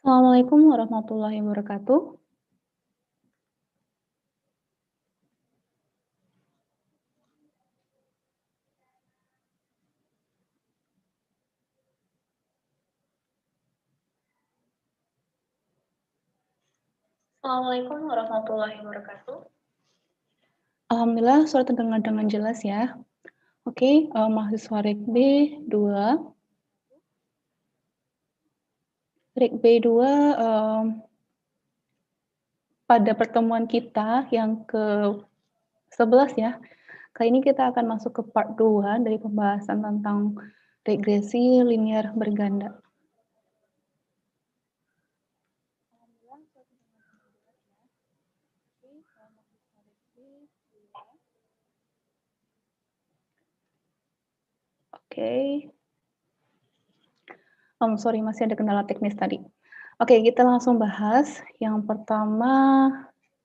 Assalamualaikum warahmatullahi wabarakatuh. Assalamualaikum warahmatullahi wabarakatuh. Alhamdulillah suara terdengar dengan jelas ya. Oke, mahasiswa RIKB 2. RIKB 2, pada pertemuan kita yang ke-11 ya, kali ini kita akan masuk ke part 2 dari pembahasan tentang regresi linier berganda. Oke. Sorry, masih ada kendala teknis tadi. Oke, kita langsung bahas. Yang pertama,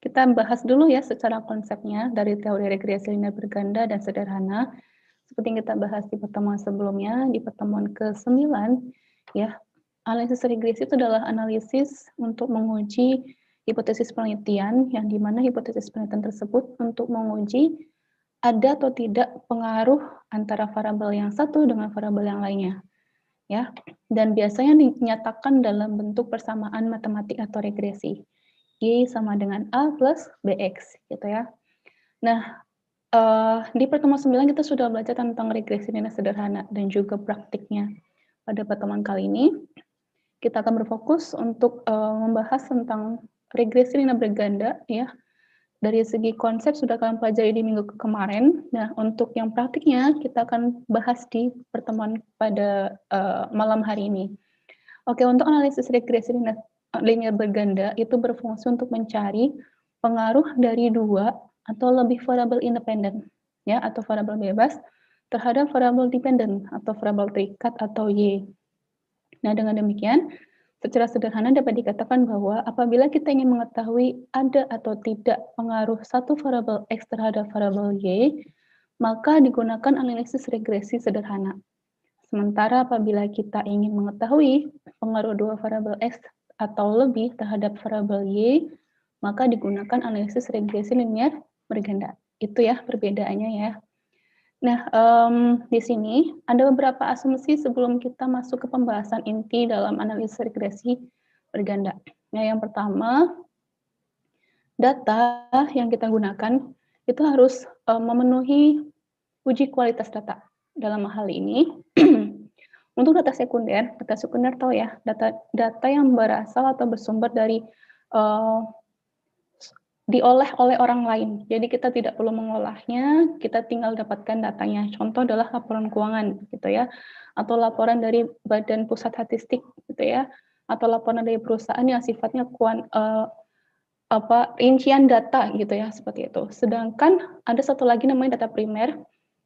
kita bahas dulu ya secara konsepnya dari teori regresi linear berganda dan sederhana. Seperti yang kita bahas di pertemuan sebelumnya, di pertemuan ke-9, ya, analisis regresi itu adalah analisis untuk menguji hipotesis penelitian, yang dimana hipotesis penelitian tersebut untuk menguji ada atau tidak pengaruh antara variabel yang satu dengan variabel yang lainnya. Ya, dan biasanya dinyatakan dalam bentuk persamaan matematik atau regresi. Y sama dengan A plus BX, gitu ya. Nah, di pertemuan 9 kita sudah belajar tentang regresi linear sederhana dan juga praktiknya. Pada pertemuan kali ini, kita akan berfokus untuk membahas tentang regresi linear berganda, ya. Dari segi konsep sudah kalian pelajari di minggu kemarin. Nah, untuk yang praktiknya kita akan bahas di pertemuan pada malam hari ini. Oke, untuk analisis regresi linear berganda itu berfungsi untuk mencari pengaruh dari dua atau lebih variabel independen, ya, atau variabel bebas terhadap variabel dependen atau variabel terikat atau Y. Nah, dengan demikian, secara sederhana dapat dikatakan bahwa apabila kita ingin mengetahui ada atau tidak pengaruh satu variabel X terhadap variabel Y, maka digunakan analisis regresi sederhana. Sementara apabila kita ingin mengetahui pengaruh dua variabel X atau lebih terhadap variabel Y, maka digunakan analisis regresi linear berganda. Itu ya perbedaannya ya. Nah, di sini ada beberapa asumsi sebelum kita masuk ke pembahasan inti dalam analisis regresi berganda. Nah, yang pertama, data yang kita gunakan itu harus memenuhi uji kualitas data. Dalam hal ini, untuk data sekunder tahu ya, data yang berasal atau bersumber dari diolah oleh orang lain. Jadi kita tidak perlu mengolahnya, kita tinggal dapatkan datanya. Contoh adalah laporan keuangan, gitu ya, atau laporan dari Badan Pusat Statistik, gitu ya, atau laporan dari perusahaan yang sifatnya rincian data, gitu ya, seperti itu. Sedangkan ada satu lagi namanya data primer.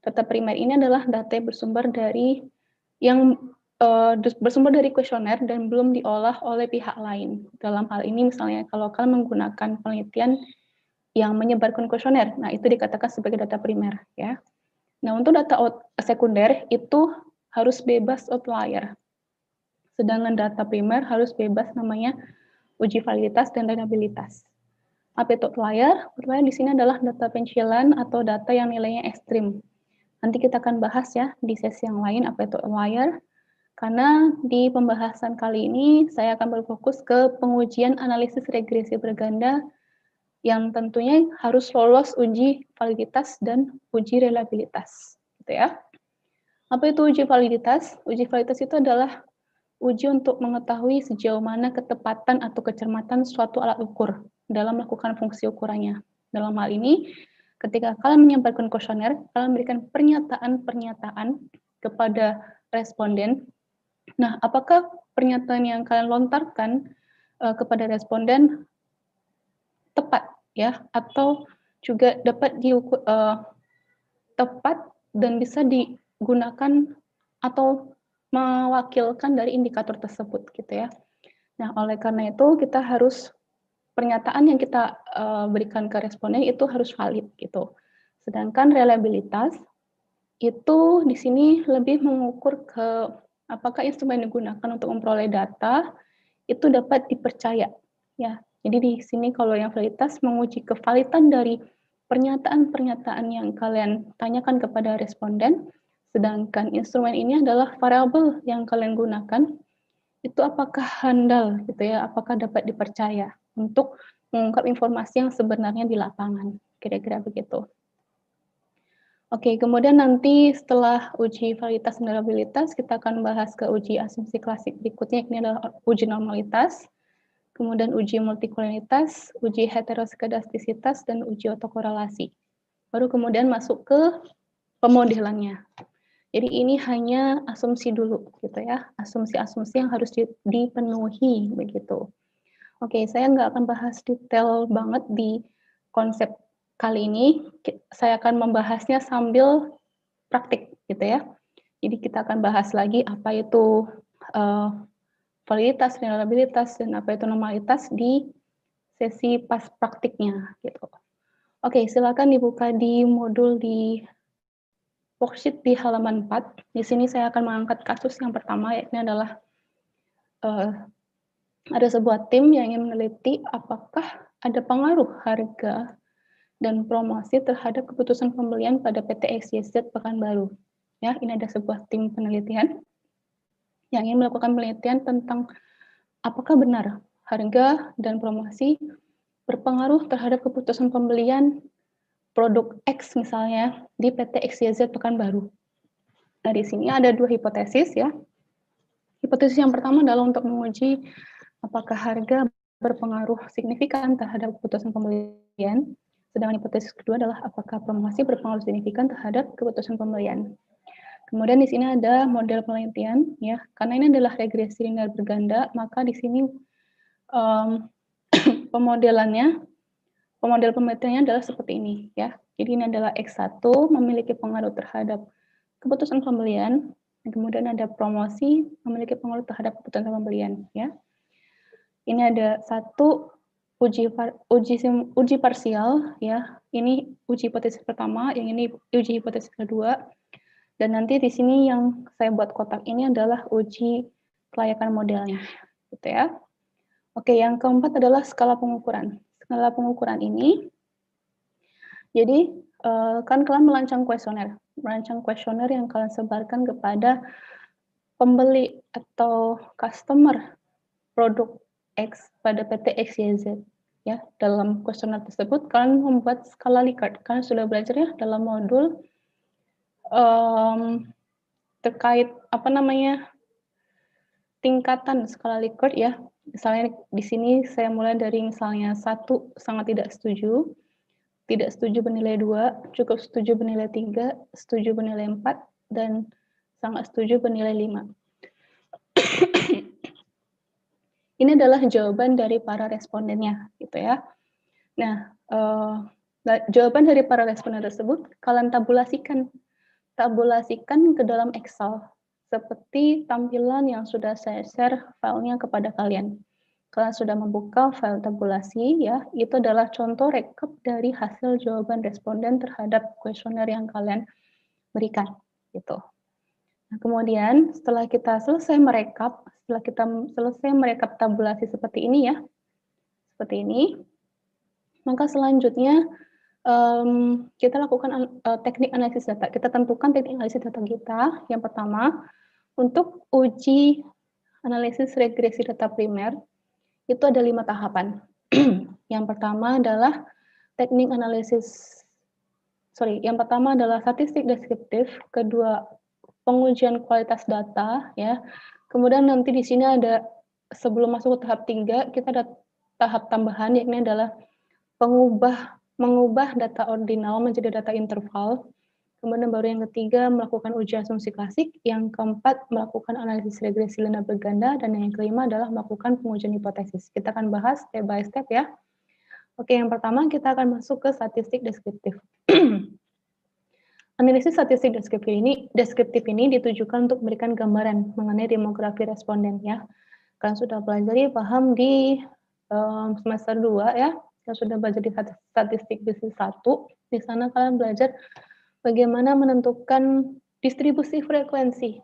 Data primer ini adalah data yang bersumber dari kuesioner dan belum diolah oleh pihak lain. Dalam hal ini misalnya kalau kalian menggunakan penelitian yang menyebarkan kuesioner, nah itu dikatakan sebagai data primer ya. Nah, untuk data sekunder itu harus bebas outlier. Sedangkan data primer harus bebas namanya uji validitas dan reliabilitas. Apa itu outlier? Outlier di sini adalah data pencilan atau data yang nilainya ekstrim. Nanti kita akan bahas ya di sesi yang lain apa itu outlier. Karena di pembahasan kali ini saya akan berfokus ke pengujian analisis regresi berganda yang tentunya harus lolos uji validitas dan uji reliabilitas, gitu ya. Apa itu uji validitas? Uji validitas itu adalah uji untuk mengetahui sejauh mana ketepatan atau kecermatan suatu alat ukur dalam melakukan fungsi ukurannya. Dalam hal ini, ketika kalian menyampaikan kuesioner, kalian memberikan pernyataan-pernyataan kepada responden. Nah, apakah pernyataan yang kalian lontarkan kepada responden tepat ya, atau juga dapat diukur tepat dan bisa digunakan atau mewakilkan dari indikator tersebut gitu ya. Nah, oleh karena itu kita harus pernyataan yang kita berikan ke responden itu harus valid gitu. Sedangkan reliabilitas itu di sini lebih mengukur ke apakah instrumen yang digunakan untuk memperoleh data itu dapat dipercaya, ya. Jadi di sini kalau yang validitas menguji kevalidan dari pernyataan-pernyataan yang kalian tanyakan kepada responden, sedangkan instrumen ini adalah variabel yang kalian gunakan, itu apakah handal gitu ya, apakah dapat dipercaya untuk mengungkap informasi yang sebenarnya di lapangan, kira-kira begitu. Oke, kemudian nanti setelah uji validitas dan reliabilitas, kita akan bahas ke uji asumsi klasik berikutnya, ini adalah uji normalitas, kemudian uji multikolonialitas, uji heteroskedastisitas, dan uji autokorelasi. Baru kemudian masuk ke pemodelannya. Jadi ini hanya asumsi dulu, gitu ya, asumsi-asumsi yang harus dipenuhi, begitu. Oke, saya nggak akan bahas detail banget di konsep kali ini, saya akan membahasnya sambil praktik, gitu ya. Jadi kita akan bahas lagi apa itu validitas, reliabilitas, dan apa itu normalitas di sesi pas praktiknya, gitu. Oke, silakan dibuka di modul di worksheet di halaman 4. Di sini saya akan mengangkat kasus yang pertama, yakni adalah ada sebuah tim yang ingin meneliti apakah ada pengaruh harga dan promosi terhadap keputusan pembelian pada PT XYZ Pekanbaru. Ya, ini ada sebuah tim penelitian yang ingin melakukan penelitian tentang apakah benar harga dan promosi berpengaruh terhadap keputusan pembelian produk X misalnya di PT XYZ Pekanbaru. Nah, di sini ada dua hipotesis ya. Hipotesis yang pertama adalah untuk menguji apakah harga berpengaruh signifikan terhadap keputusan pembelian. Sedangkan hipotesis kedua adalah apakah promosi berpengaruh signifikan terhadap keputusan pembelian. Kemudian di sini ada model penelitian, ya, karena ini adalah regresi linear berganda, maka di sini pemodel penelitiannya adalah seperti ini, ya. Jadi ini adalah X1 memiliki pengaruh terhadap keputusan pembelian, kemudian ada promosi memiliki pengaruh terhadap keputusan pembelian, ya. Ini ada satu uji parsial, ya. Ini uji hipotesis pertama, yang ini uji hipotesis kedua. Dan nanti di sini yang saya buat kotak ini adalah uji kelayakan modelnya, gitu ya. Oke, yang keempat adalah skala pengukuran. Skala pengukuran ini, jadi kan kalian merancang kuesioner yang kalian sebarkan kepada pembeli atau customer produk X pada PT XYZ. Ya, dalam kuesioner tersebut kalian membuat skala Likert. Kalian sudah belajar ya dalam modul terkait tingkatan skala Likert ya. Misalnya di sini saya mulai dari misalnya 1 sangat tidak setuju bernilai 2, cukup setuju bernilai 3, setuju bernilai 4, dan sangat setuju bernilai 5. Ini adalah jawaban dari para respondennya, gitu ya. Nah, jawaban dari para responden tersebut kalian tabulasikan ke dalam Excel, seperti tampilan yang sudah saya share filenya kepada kalian. Kalian sudah membuka file tabulasi, ya, itu adalah contoh rekap dari hasil jawaban responden terhadap kuesioner yang kalian berikan, gitu. Nah, kemudian setelah kita selesai merekap tabulasi seperti ini ya, seperti ini, maka selanjutnya kita lakukan teknik analisis data. Kita tentukan teknik analisis data kita. Yang pertama, untuk uji analisis regresi data primer, itu ada 5 tahapan. Yang pertama adalah statistik deskriptif, kedua pengujian kualitas data, ya. Kemudian nanti di sini ada, sebelum masuk ke tahap 3, kita ada tahap tambahan, yakni adalah mengubah data ordinal menjadi data interval. Kemudian baru yang ketiga melakukan uji asumsi klasik, yang keempat melakukan analisis regresi linear berganda, dan yang kelima adalah melakukan pengujian hipotesis. Kita akan bahas step by step ya. Oke, yang pertama kita akan masuk ke statistik deskriptif. Analisis statistik deskriptif ini ditujukan untuk memberikan gambaran mengenai demografi responden ya. Kalian sudah pelajari, paham di semester 2 ya, yang sudah belajar di statistik bisnis 1. Di sana kalian belajar bagaimana menentukan distribusi frekuensi.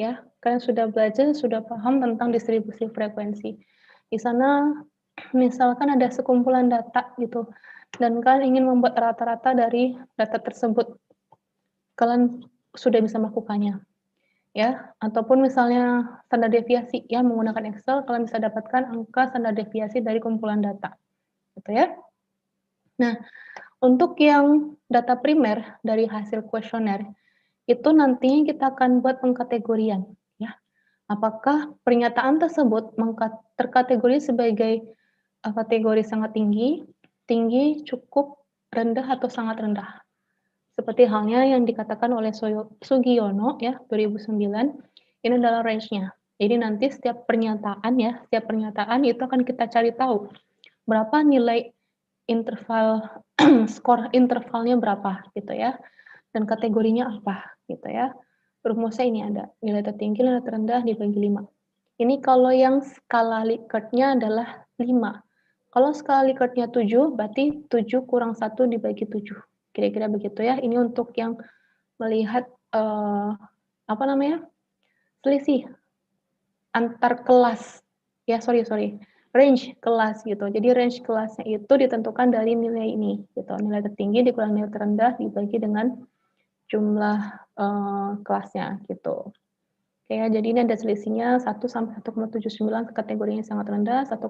Ya, kalian sudah belajar, sudah paham tentang distribusi frekuensi. Di sana misalkan ada sekumpulan data gitu, dan kalian ingin membuat rata-rata dari data tersebut, kalian sudah bisa melakukannya, ya. Ataupun misalnya standar deviasi, ya, menggunakan Excel, kalian bisa dapatkan angka standar deviasi dari kumpulan data, gitu ya. Nah, untuk yang data primer dari hasil kuesioner, itu nantinya kita akan buat pengkategorian, ya. Apakah pernyataan tersebut terkategori sebagai kategori sangat tinggi, tinggi, cukup, rendah, atau sangat rendah. Seperti halnya yang dikatakan oleh Sugiono ya 2009, ini adalah range-nya. Jadi nanti setiap pernyataan ya, setiap pernyataan itu akan kita cari tahu berapa nilai interval skor intervalnya berapa gitu ya, dan kategorinya apa gitu ya. Rumusnya ini ada, nilai tertinggi, nilai terendah dibagi 5. Ini kalau yang skala Likert-nya adalah 5. Kalau skala Likert-nya 7, berarti 7 kurang 1 dibagi 7. Kira-kira begitu ya. Ini untuk yang melihat apa namanya? Selisih antar kelas. Ya, sorry. Range kelas gitu. Jadi range kelasnya itu ditentukan dari nilai ini gitu. Nilai tertinggi dikurang nilai terendah dibagi dengan jumlah kelasnya gitu. Oke ya, jadi ini ada selisihnya 1 sampai 1,79 kategorinya sangat rendah, 1,8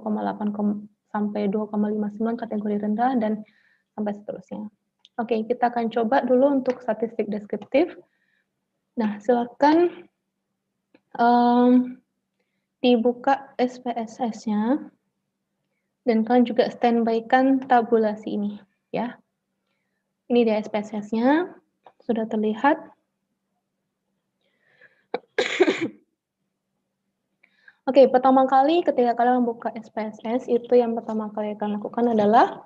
sampai 2,59 kategori rendah, dan sampai seterusnya. Oke, kita akan coba dulu untuk statistik deskriptif. Nah, silakan dibuka SPSS-nya, dan kalian juga standby-kan tabulasi ini, ya. Ini dia SPSS-nya, sudah terlihat. Oke, pertama kali ketika kalian membuka SPSS, itu yang pertama kali kalian lakukan adalah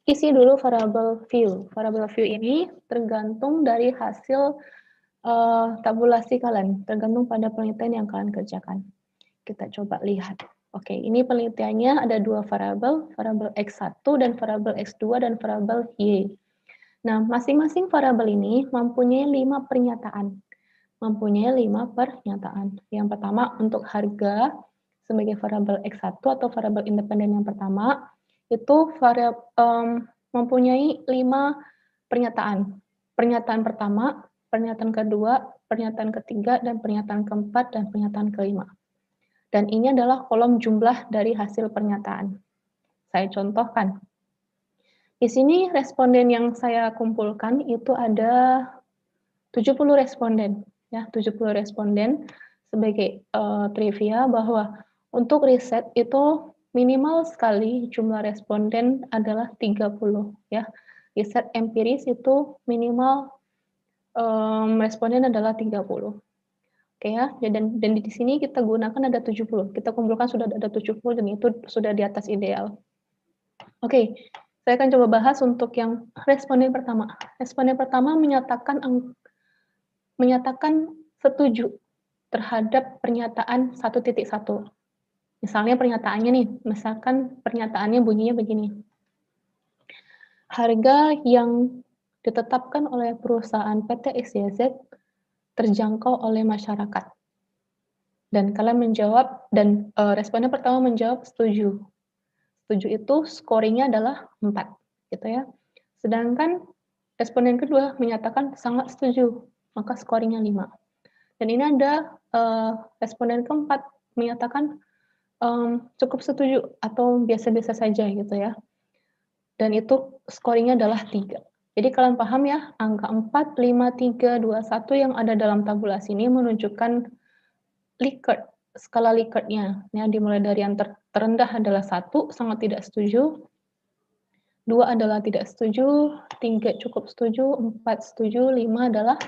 isi dulu variable view. Variable view ini tergantung dari hasil tabulasi kalian, tergantung pada penelitian yang kalian kerjakan. Kita coba lihat. Oke, ini penelitiannya ada 2 variabel, variabel X1 dan variabel X2 dan variabel Y. Nah, masing-masing variabel ini mempunyai 5 pernyataan. Yang pertama untuk harga sebagai variabel X1 atau variabel independen yang pertama, itu mempunyai 5 pernyataan. Pernyataan pertama, pernyataan kedua, pernyataan ketiga, dan pernyataan keempat, dan pernyataan kelima. Dan ini adalah kolom jumlah dari hasil pernyataan. Saya contohkan. Di sini responden yang saya kumpulkan itu ada 70 responden. Ya, 70 responden sebagai trivia bahwa untuk riset itu minimal sekali jumlah responden adalah 30 ya. Riset empiris itu minimal responden adalah 30. Oke ya, dan di sini kita gunakan ada 70. Kita kumpulkan sudah ada 70 dan itu sudah di atas ideal. Oke, saya akan coba bahas untuk yang responden pertama. Responden pertama menyatakan setuju terhadap pernyataan 1.1. Misalnya pernyataannya nih, misalkan pernyataannya bunyinya begini. Harga yang ditetapkan oleh perusahaan PT XYZ terjangkau oleh masyarakat. Dan kalian menjawab, dan responden pertama menjawab setuju. Setuju itu scoringnya adalah 4, gitu ya. Sedangkan responden kedua menyatakan sangat setuju, maka scoringnya 5. Dan ini ada responden keempat menyatakan cukup setuju atau biasa-biasa saja gitu ya. Dan itu scoringnya adalah 3. Jadi kalian paham ya, angka 4, 5, 3, 2, 1 yang ada dalam tabulasi ini menunjukkan Likert, skala Likert-nya. Ya, dimulai dari yang terendah adalah 1, sangat tidak setuju. 2 adalah tidak setuju, 3 cukup setuju, 4 setuju, 5 adalah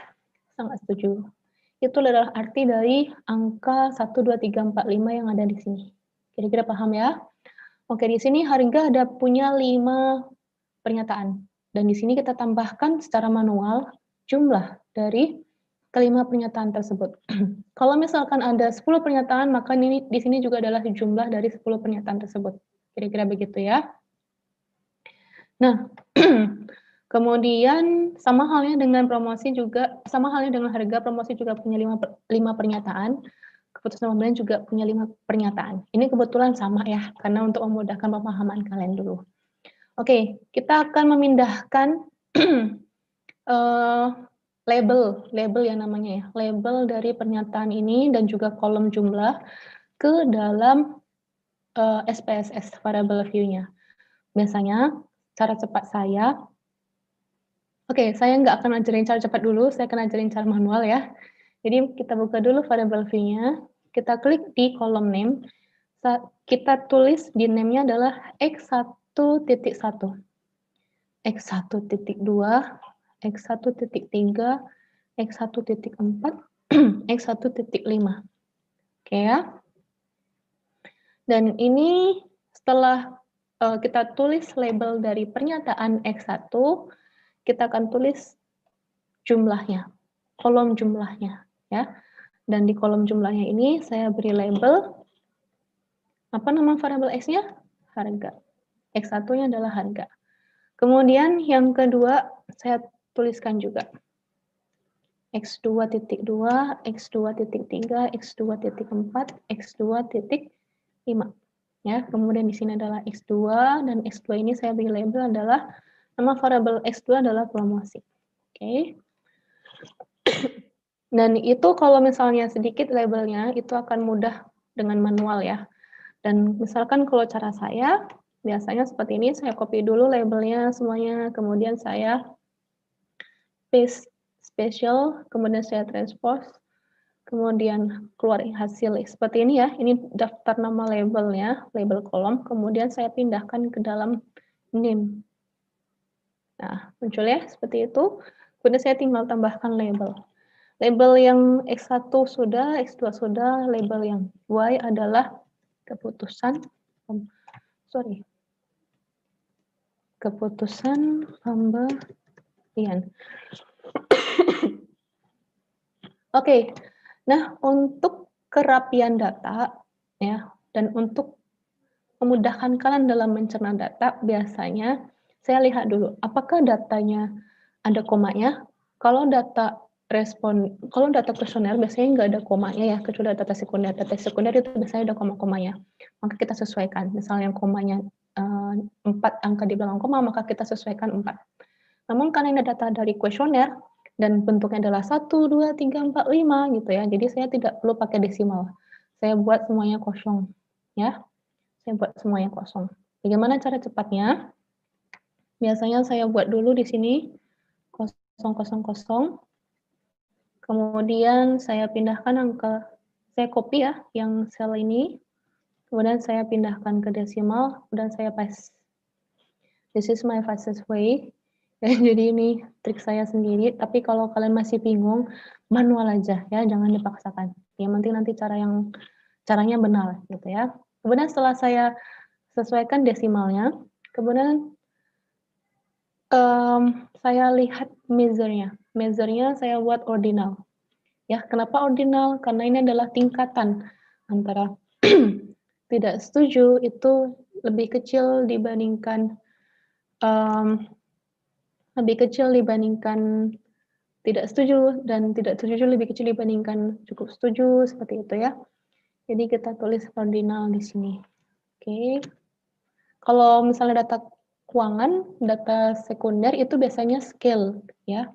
sangat setuju. Itu adalah arti dari angka 1, 2, 3, 4, 5 yang ada di sini. Kira-kira paham ya? Oke, di sini harga ada punya 5 pernyataan. Dan di sini kita tambahkan secara manual jumlah dari kelima pernyataan tersebut. Kalau misalkan ada 10 pernyataan, maka ini di sini juga adalah jumlah dari 10 pernyataan tersebut. Kira-kira begitu ya. Nah, kemudian sama halnya dengan promosi juga, sama halnya dengan harga, promosi juga punya 5 pernyataan. keputusan pembelian juga punya 5 pernyataan. Ini kebetulan sama ya, karena untuk memudahkan pemahaman kalian dulu. Oke, kita akan memindahkan label yang namanya ya, label dari pernyataan ini dan juga kolom jumlah ke dalam SPSS, variable view-nya. Biasanya, cara cepat saya, saya nggak akan ajarin cara cepat dulu, saya akan ajarin cara manual ya. Jadi kita buka dulu variable view-nya, kita klik di kolom name, kita tulis di name-nya adalah X1.1, X1.2, X1.3, X1.4, X1.5. Oke ya. Dan ini setelah kita tulis label dari pernyataan X1, kita akan tulis jumlahnya, kolom jumlahnya ya. Dan di kolom jumlahnya ini saya beri label, apa nama variabel X-nya? Harga. X1-nya adalah harga. Kemudian yang kedua saya tuliskan juga X2.2, X2.3, X2.4, X2.5. Ya, kemudian di sini adalah X2 dan X2 ini saya beri label adalah nama variabel X2 adalah promosi. Oke. Dan itu kalau misalnya sedikit labelnya itu akan mudah dengan manual ya. Dan misalkan kalau cara saya biasanya seperti ini, saya copy dulu labelnya semuanya, kemudian saya paste special, kemudian saya transpose, kemudian keluar hasil seperti ini ya. Ini daftar nama labelnya, label kolom, kemudian saya pindahkan ke dalam name. Nah, muncul ya seperti itu. Kemudian saya tinggal tambahkan label. Label yang X1 sudah, X2 sudah, label yang Y adalah keputusan pembelian. Oke. Nah, untuk kerapian data ya dan untuk memudahkan kalian dalam mencerna data, biasanya saya lihat dulu apakah datanya ada komanya. Kalau data kuesioner biasanya nggak ada komanya ya, kecuali data sekunder. Data sekunder itu biasanya ada koma-komanya. Maka kita sesuaikan. Misalnya komanya 4 angka di belakang koma, maka kita sesuaikan 4. Namun karena ini data dari kuesioner dan bentuknya adalah 1, 2, 3, 4, 5 gitu ya. Jadi saya tidak perlu pakai desimal. Saya buat semuanya kosong ya. Saya buat semuanya kosong. Bagaimana cara cepatnya? Biasanya saya buat dulu di sini 000. Kemudian saya pindahkan angka, saya copy ya yang sel ini. Kemudian saya pindahkan ke desimal dan saya paste. This is my fastest way. Jadi ini trik saya sendiri, tapi kalau kalian masih bingung, manual aja ya, jangan dipaksakan. Yang penting nanti caranya benar gitu ya. Kemudian setelah saya sesuaikan desimalnya, kemudian saya lihat measure-nya. Measure-nya saya buat ordinal. Ya, kenapa ordinal? Karena ini adalah tingkatan antara tidak setuju itu lebih kecil dibandingkan tidak setuju, dan tidak setuju lebih kecil dibandingkan cukup setuju, seperti itu ya. Jadi kita tulis ordinal di sini. Oke. Kalau misalnya data keuangan, data sekunder itu biasanya scale ya.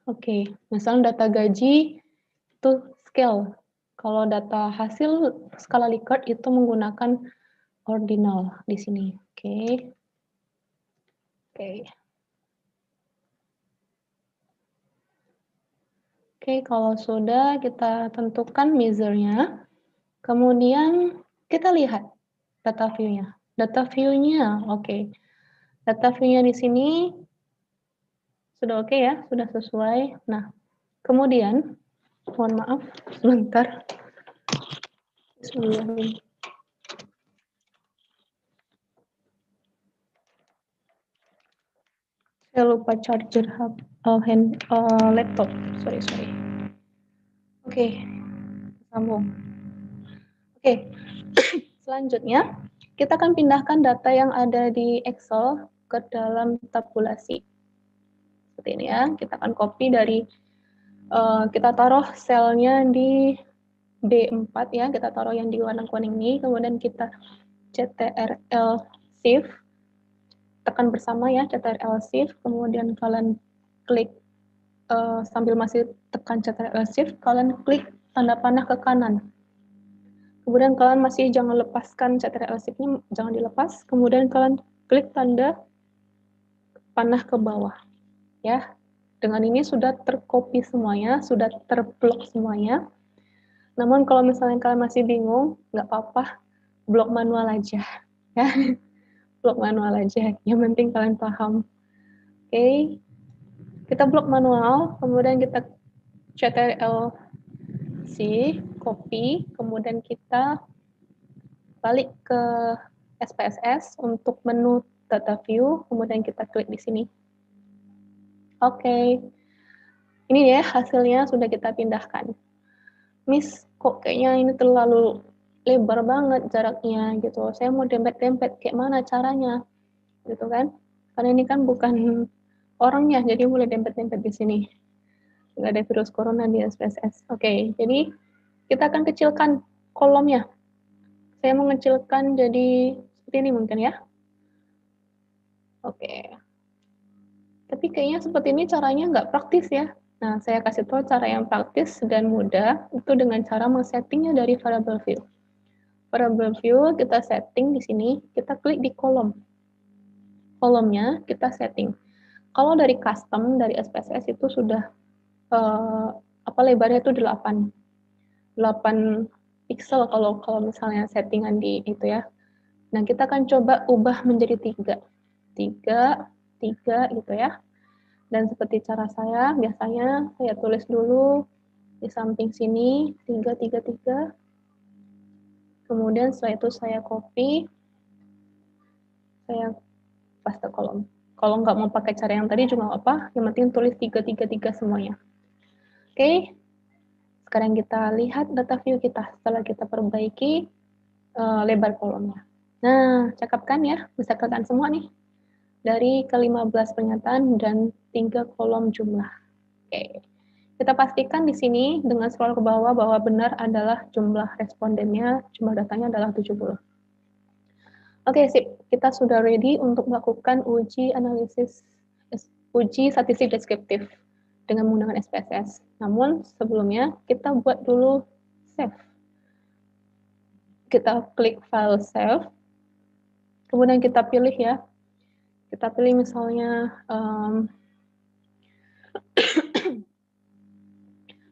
Oke, misalnya data gaji itu scale. Kalau data hasil skala Likert itu menggunakan ordinal di sini. Oke. Oke, kalau sudah kita tentukan measure-nya, kemudian kita lihat data view-nya. Data view-nya, oke. Data view-nya di sini sudah oke ya, sudah sesuai. Nah, kemudian, mohon maaf, sebentar. Saya lupa charger laptop. Sorry. Oke, sambung. Oke, selanjutnya kita akan pindahkan data yang ada di Excel ke dalam tabulasi. Seperti ini ya, kita akan copy dari, kita taruh selnya di B4 ya, kita taruh yang di warna kuning ini, kemudian kita CTRL Shift, tekan bersama ya CTRL Shift, kemudian kalian klik sambil masih tekan CTRL Shift, kalian klik tanda panah ke kanan. Kemudian kalian masih jangan lepaskan CTRL Shift-nya, jangan dilepas. Kemudian kalian klik tanda panah ke bawah. Ya, dengan ini sudah tercopy semuanya, sudah terblok semuanya. Namun kalau misalnya kalian masih bingung, nggak apa-apa, blok manual aja. Ya, blok manual aja. Yang penting kalian paham. Oke, kita blok manual, kemudian kita CTRL C, copy, kemudian kita balik ke SPSS untuk menu data view, kemudian kita klik di sini. Oke, ini ya hasilnya sudah kita pindahkan. Miss, kok kayaknya ini terlalu lebar banget jaraknya gitu. Saya mau dempet-dempet, kayak mana caranya? Gitu kan? Karena ini kan bukan orangnya, jadi boleh dempet-dempet di sini. Nggak ada virus corona di SPSS. Oke, jadi kita akan kecilkan kolomnya. Saya mau mengecilkan jadi seperti ini mungkin ya. Oke. Tapi kayaknya seperti ini caranya nggak praktis ya. Nah, saya kasih tahu cara yang praktis dan mudah, itu dengan cara men-settingnya dari variable view. Variable view kita setting di sini, kita klik di kolom. Kolomnya kita setting. Kalau dari custom, dari SPSS itu sudah lebarnya itu 8 pixel kalau misalnya settingan di itu ya. Nah, kita akan coba ubah menjadi 3 gitu ya. Dan seperti cara saya, biasanya saya tulis dulu di samping sini 3. Kemudian setelah itu saya copy, saya paste kolom. Kalau nggak mau pakai cara yang tadi juga nggak apa, yang penting tulis 3 semuanya. Oke, sekarang kita lihat data view kita setelah kita perbaiki lebar kolomnya. Nah, cakep kan ya? Bisa kelihatan semua nih. Dari ke-15 pernyataan dan 3 kolom jumlah. Oke. Kita pastikan di sini dengan scroll ke bawah bahwa benar adalah jumlah respondennya, jumlah datanya adalah 70. Oke, sip. Kita sudah ready untuk melakukan uji statistik deskriptif dengan menggunakan SPSS. Namun sebelumnya kita buat dulu save. Kita klik file save, kemudian kita pilih ya. Kita pilih misalnya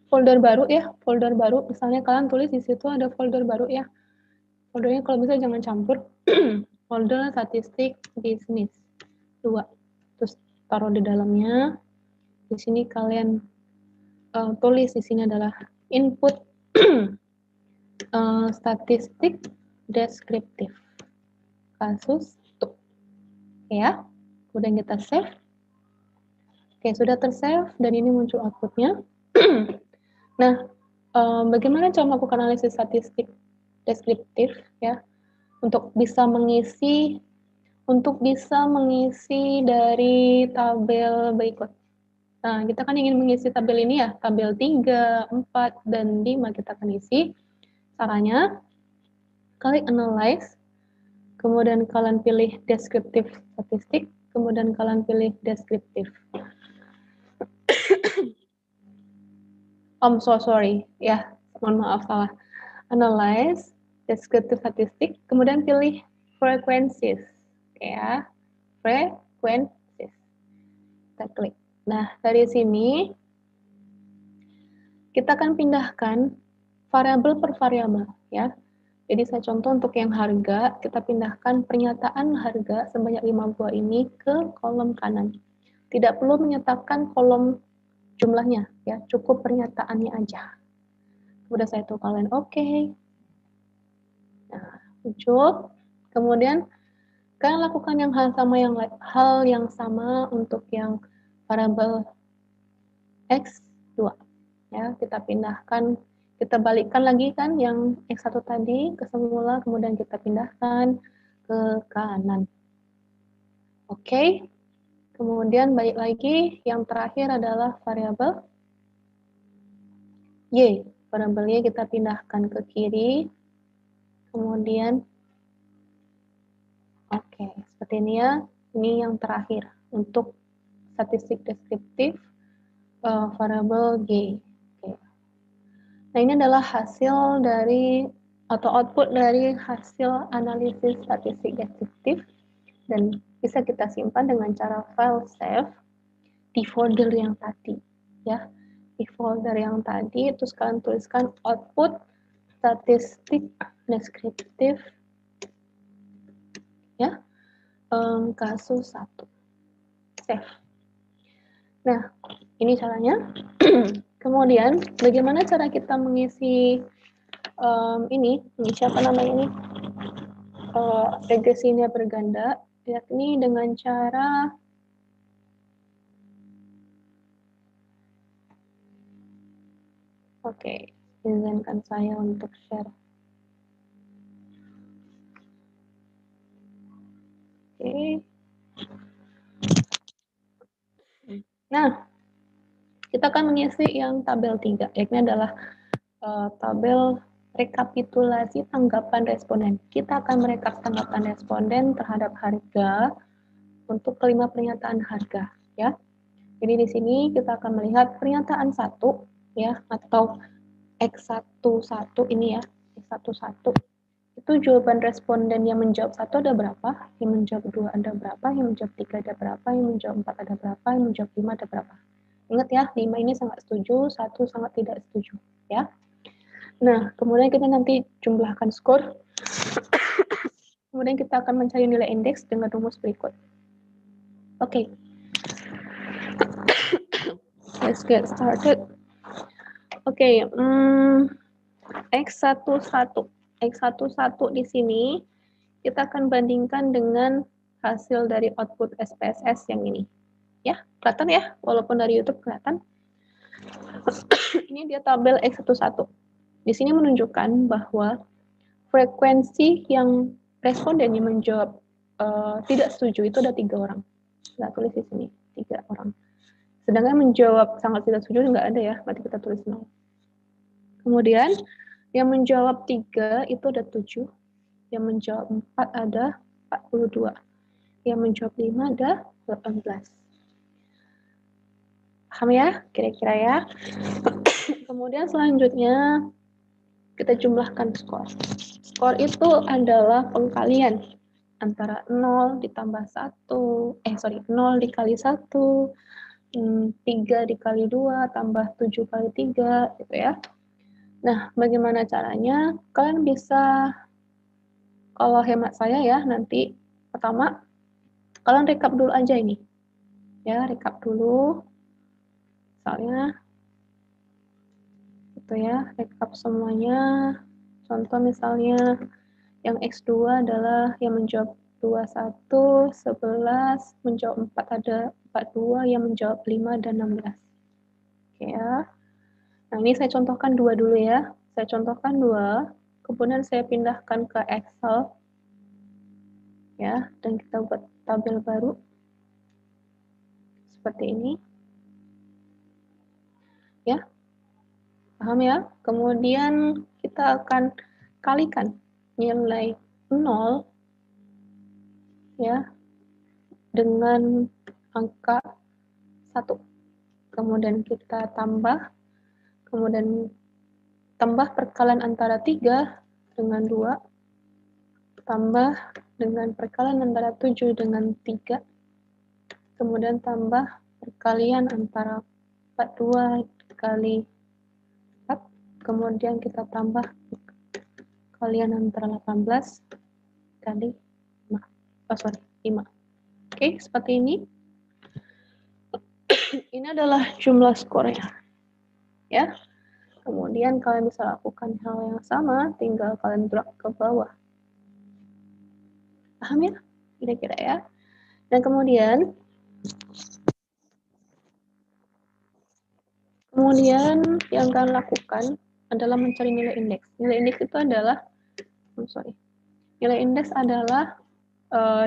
folder baru ya, folder baru. Misalnya kalian tulis di situ ada folder baru ya. Foldernya kalau bisa jangan campur. Folder statistik bisnis 2. Terus taruh di dalamnya. Di sini kalian tulis di sini adalah input statistik deskriptif kasus tuh. Ya. Kemudian kita save. Oke, sudah tersave dan ini muncul outputnya. Nah, bagaimana cara melakukan analisis statistik deskriptif ya untuk bisa mengisi dari tabel berikut. Nah, kita kan ingin mengisi tabel ini ya, tabel 3, 4, dan 5 kita akan isi. Caranya, klik analyze, kemudian kalian pilih deskriptif statistik, kemudian kalian pilih deskriptif. So sorry, ya, mohon maaf salah. Analyze, deskriptif statistik, kemudian pilih frequencies, ya, frequencies. Kita klik. Nah, dari sini kita akan pindahkan variabel per variabel ya. Jadi saya contoh untuk yang harga, kita pindahkan pernyataan harga sebanyak 5 buah ini ke kolom kanan. Tidak perlu menyatakan kolom jumlahnya ya, cukup pernyataannya aja. Udah saya tuh kalian oke. Nah, muncul. Kemudian kalian lakukan hal yang sama untuk yang variabel X2 ya, kita pindahkan, kita balikkan lagi kan yang X1 tadi ke semula, kemudian kita pindahkan ke kanan. Oke. Kemudian balik lagi, yang terakhir adalah variabel Y. variabelnya kita pindahkan ke kiri, kemudian oke, seperti ini ya. Ini yang terakhir untuk statistik deskriptif variabel G. Oke. Nah, ini adalah hasil dari atau output dari hasil analisis statistik deskriptif dan bisa kita simpan dengan cara file save di folder yang tadi ya. Di folder yang tadi terus kalian tuliskan output statistik deskriptif ya, kasus 1. Save. Nah, ini caranya. Kemudian, bagaimana cara kita mengisi siapa namanya ini? Regresi linear berganda, yakni dengan cara izinkan saya untuk share. Nah, kita akan mengisi yang tabel 3, yakni adalah tabel rekapitulasi tanggapan responden. Kita akan merekap tanggapan responden terhadap harga untuk kelima pernyataan harga, ya. Jadi di sini kita akan melihat pernyataan 1, ya, atau X11 ini ya, X11. Itu jawaban responden yang menjawab 1 ada berapa, yang menjawab 2 ada berapa, yang menjawab 3 ada berapa, yang menjawab 4 ada berapa, yang menjawab 5 ada berapa. Ingat ya, 5 ini sangat setuju, 1 sangat tidak setuju, ya. Nah, kemudian kita nanti jumlahkan skor. Kemudian kita akan mencari nilai indeks dengan rumus berikut. Oke. Let's get started. Oke, X11. X11 di sini kita akan bandingkan dengan hasil dari output SPSS yang ini. Ya, kelihatan ya? Walaupun dari YouTube kelihatan. Ini dia tabel X11. Di sini menunjukkan bahwa frekuensi yang responden yang menjawab tidak setuju itu ada 3 orang. Nggak tulis di sini, 3 orang. Sedangkan menjawab sangat tidak setuju nggak ada ya, berarti kita tulis 0. Kemudian yang menjawab 3 itu ada 7, yang menjawab 4 ada 42, yang menjawab 5 ada 18. Paham ya? Kira-kira ya. Kemudian selanjutnya kita jumlahkan skor. Skor itu adalah pengkalian antara 0 ditambah 1, 0 dikali 1, 3 dikali 2, tambah 7 kali 3, gitu ya. Nah, bagaimana caranya? Kalian bisa, kalau hemat saya ya, nanti pertama, kalian rekap dulu aja ini. Ya, rekap dulu. Misalnya, gitu ya, rekap semuanya. Contoh misalnya, yang X2 adalah yang menjawab 21, 11, menjawab 4 ada 42, yang menjawab 5 dan 16. Oke ya. Nah, ini saya contohkan 2 dulu ya. Saya contohkan 2, kemudian saya pindahkan ke Excel. Ya, dan kita buat tabel baru. Seperti ini. Ya. Paham ya? Kemudian kita akan kalikan nilai 0 ya dengan angka 1. Kemudian kita tambah, kemudian tambah perkalian antara 3 dengan 2, tambah dengan perkalian antara 7 dengan 3, kemudian tambah perkalian antara 42 kali 4, kemudian kita tambah perkalian antara 18 kali 5. Oke, seperti ini. Ini adalah jumlah skornya. Ya. Kemudian kalian bisa lakukan hal yang sama, tinggal kalian drag ke bawah. Paham ya? Kira-kira ya. Dan kemudian yang kalian lakukan adalah mencari nilai indeks. Nilai indeks itu adalah, nilai indeks adalah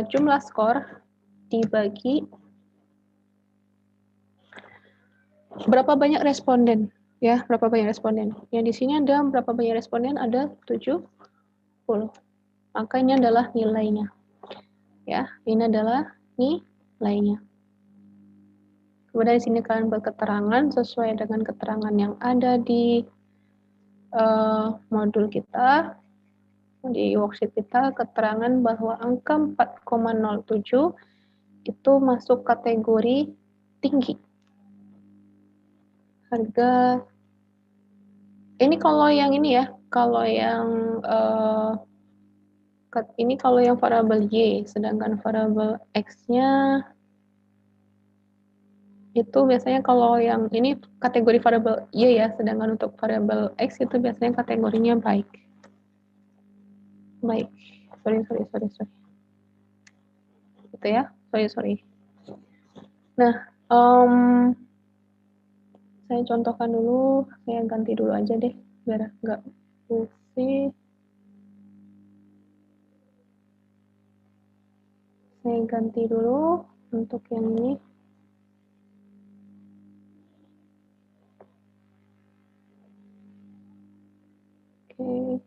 jumlah skor dibagi berapa banyak responden. Ya, berapa banyak responden? Yang di sini ada berapa banyak responden? Ada 70. Maka ini adalah nilainya. Ya, ini adalah nilainya. Kemudian di sini kalian berketerangan sesuai dengan keterangan yang ada di modul kita, di worksheet kita, keterangan bahwa angka 4,07 itu masuk kategori tinggi. Harga ini kalau yang ini ya, kalau yang ini kalau yang variabel Y, sedangkan variabel X-nya itu biasanya kalau yang ini kategori variabel Y ya, sedangkan untuk variabel X itu biasanya kategorinya baik. Baik, sorry. Gitu ya, sorry. Nah, saya contohkan dulu, saya ganti dulu aja deh, biar nggak pusing. Saya ganti dulu untuk yang ini. Oke.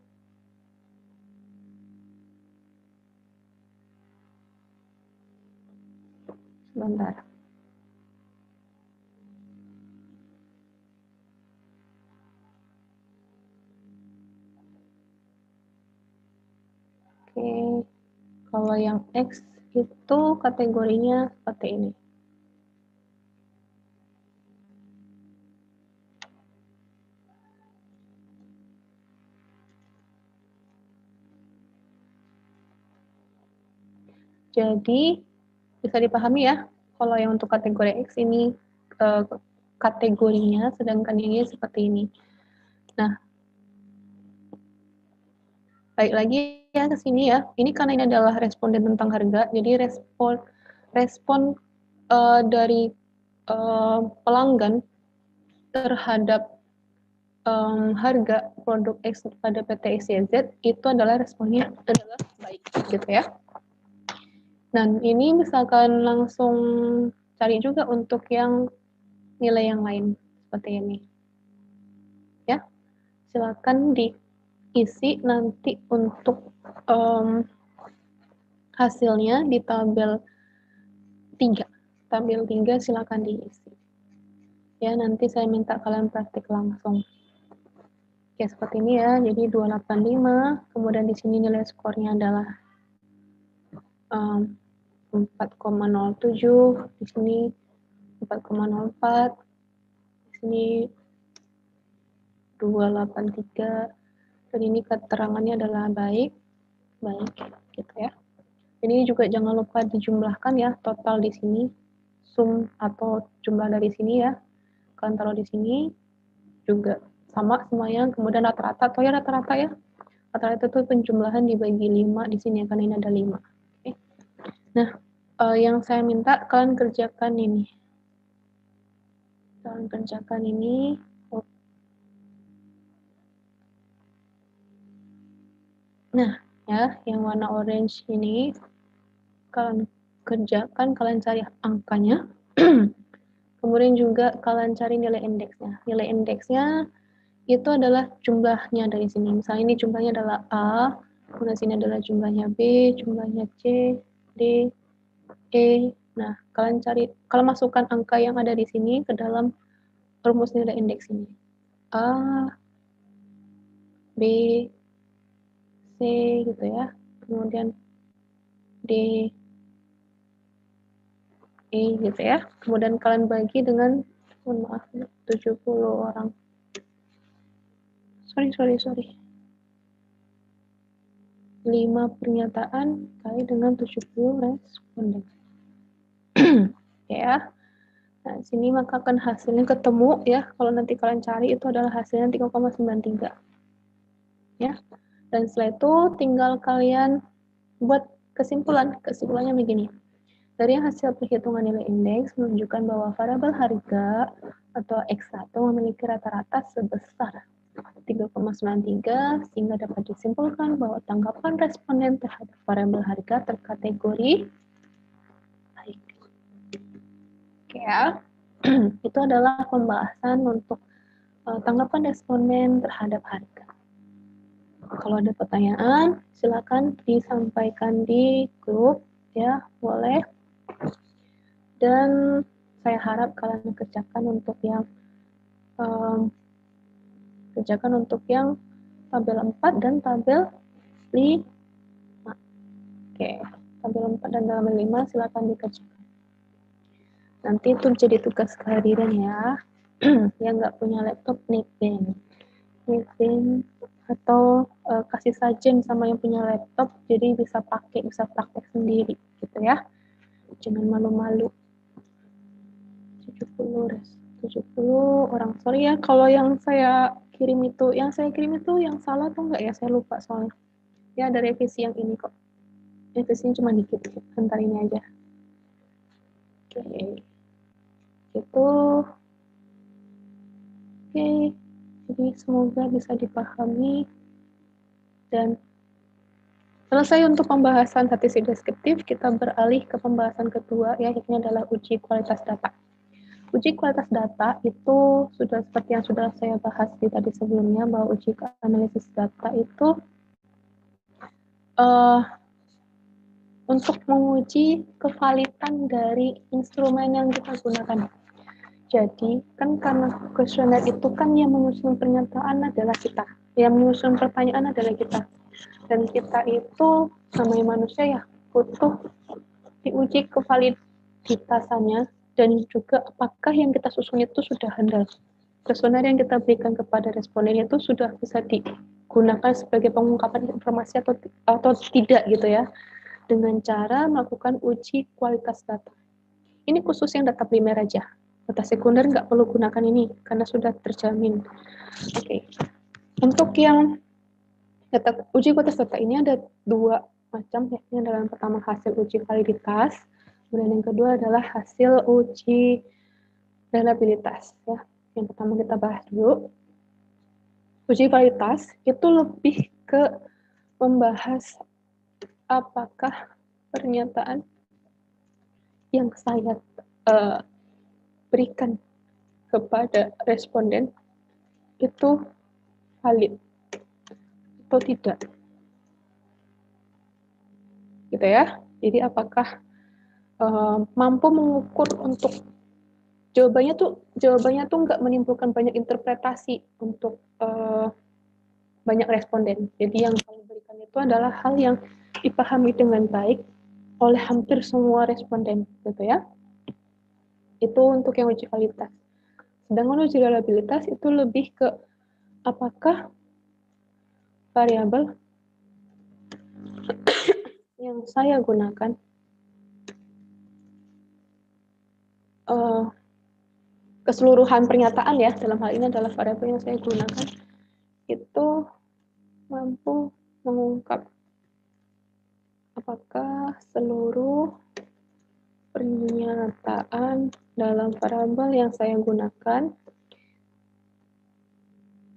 Sebentar. Oke. Kalau yang X itu kategorinya seperti ini. Jadi bisa dipahami ya, kalau yang untuk kategori X ini kategorinya, sedangkan ini seperti ini. Nah, baik lagi ya ke sini ya. Ini karena ini adalah responden tentang harga, jadi respon dari pelanggan terhadap harga produk X pada PT XYZ itu adalah responnya adalah baik, gitu ya. Dan ini misalkan langsung cari juga untuk yang nilai yang lain seperti ini. Ya, silakan diisi nanti untuk hasilnya di tabel 3. Tabel 3 silakan diisi. Ya, nanti saya minta kalian praktik langsung. Oke, seperti ini ya. Jadi 285, kemudian di sini nilai skornya adalah 4,07, di sini 4,04, di sini 283, dan ini keterangannya adalah baik, gitu ya. Ini juga jangan lupa dijumlahkan ya, total di sini, sum atau jumlah dari sini ya, kalian taruh di sini, juga sama semuanya, kemudian rata-rata, atau ya rata-rata ya, rata-rata itu penjumlahan dibagi 5 di sini, karena ini ada 5. Oke. Nah, yang saya minta kalian kerjakan ini. Kalian kerjakan ini. Nah, ya, yang warna orange ini kalian kerjakan, kalian cari angkanya. Kemudian juga kalian cari nilai indeksnya. Nilai indeksnya itu adalah jumlahnya dari sini. Misalnya ini jumlahnya adalah A, kemudian sini adalah jumlahnya B, jumlahnya C, D, E. Nah, kalian cari, kalau masukkan angka yang ada di sini ke dalam rumus nilai indeks ini. A, B, C gitu ya. Kemudian D, E gitu ya. Kemudian kalian bagi dengan, mohon maaf, 70 orang. Sorry. 5 pernyataan kali dengan 70 responden. Ya. Nah, sini maka akan hasilnya ketemu ya. Kalau nanti kalian cari itu adalah hasilnya 3,93. Ya. Dan setelah itu tinggal kalian buat kesimpulan. Kesimpulannya begini. Dari hasil perhitungan nilai indeks menunjukkan bahwa variabel harga atau X1 memiliki rata-rata sebesar 3,93 sehingga dapat disimpulkan bahwa tanggapan responden terhadap variabel harga terkategori baik. Oke ya. Itu adalah pembahasan untuk tanggapan responden terhadap harga. Kalau ada pertanyaan, silakan disampaikan di grup, ya, boleh. Dan saya harap kalian kerjakan untuk yang tabel 4 dan tabel 5. Oke, tabel 4 dan tabel 5 silakan dikerjakan. Nanti itu jadi tugas kehadiran ya. Yang nggak punya laptop, nipin atau kasih sajen sama yang punya laptop, jadi bisa praktek sendiri gitu ya. Jangan malu-malu. 70 orang. Sorry ya kalau yang saya kirim itu yang salah atau enggak ya, saya lupa soalnya. Ya ada revisi yang ini kok. Revisinya cuma dikit, bentar ini aja. Oke. Itu. Oke. Jadi semoga bisa dipahami. Dan selesai untuk pembahasan statistik deskriptif, kita beralih ke pembahasan kedua, yaitu adalah uji kualitas data. Uji kualitas data itu sudah seperti yang sudah saya bahas di tadi sebelumnya, bahwa uji analisis data itu untuk menguji kevalidan dari instrumen yang kita gunakan. Jadi, kan karena kuesioner itu kan yang menyusun pernyataan adalah kita, yang menyusun pertanyaan adalah kita. Dan kita itu namanya manusia ya, butuh diuji kevaliditasannya dan juga apakah yang kita susun itu sudah handal. Kuesioner yang kita berikan kepada responden itu sudah bisa digunakan sebagai pengungkapan informasi atau tidak gitu ya, dengan cara melakukan uji kualitas data. Ini khusus yang data primer aja. Data sekunder nggak perlu gunakan ini karena sudah terjamin. Oke. Untuk yang uji kualitas data ini ada dua macam, yakni adalah yang pertama hasil uji validitas, kemudian yang kedua adalah hasil uji reliabilitas. Ya. Yang pertama kita bahas dulu. Uji validitas itu lebih ke membahas apakah pernyataan yang saya berikan kepada responden itu valid atau tidak, gitu ya. Jadi apakah mampu mengukur untuk jawabannya tuh nggak menimbulkan banyak interpretasi untuk banyak responden. Jadi yang saya berikan itu adalah hal yang dipahami dengan baik oleh hampir semua responden, gitu ya. Itu untuk yang uji kualitas. Sedangkan uji reliabilitas itu lebih ke apakah variabel yang saya gunakan keseluruhan pernyataan ya, dalam hal ini adalah variabel yang saya gunakan itu mampu mengungkap apakah seluruh pernyataan dalam variabel yang saya gunakan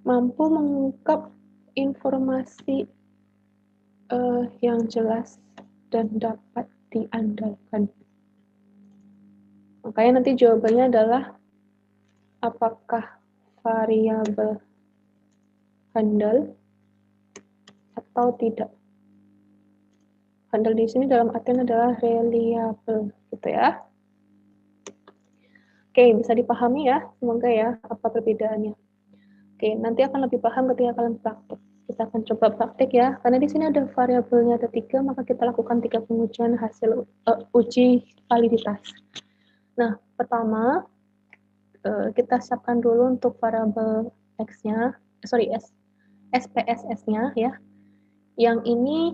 mampu mengungkap informasi yang jelas dan dapat diandalkan. Makanya nanti jawabannya adalah apakah variabel handal atau tidak. Handal di sini dalam artian adalah reliable, gitu ya. Oke, bisa dipahami ya, semoga ya apa perbedaannya. Oke, nanti akan lebih paham ketika kalian praktek. Kita akan coba praktek ya, karena di sini ada variabelnya ada 3, maka kita lakukan 3 pengujian hasil uji validitas. Nah, pertama kita siapkan dulu untuk variabel X-nya, SPSS-nya ya. Yang ini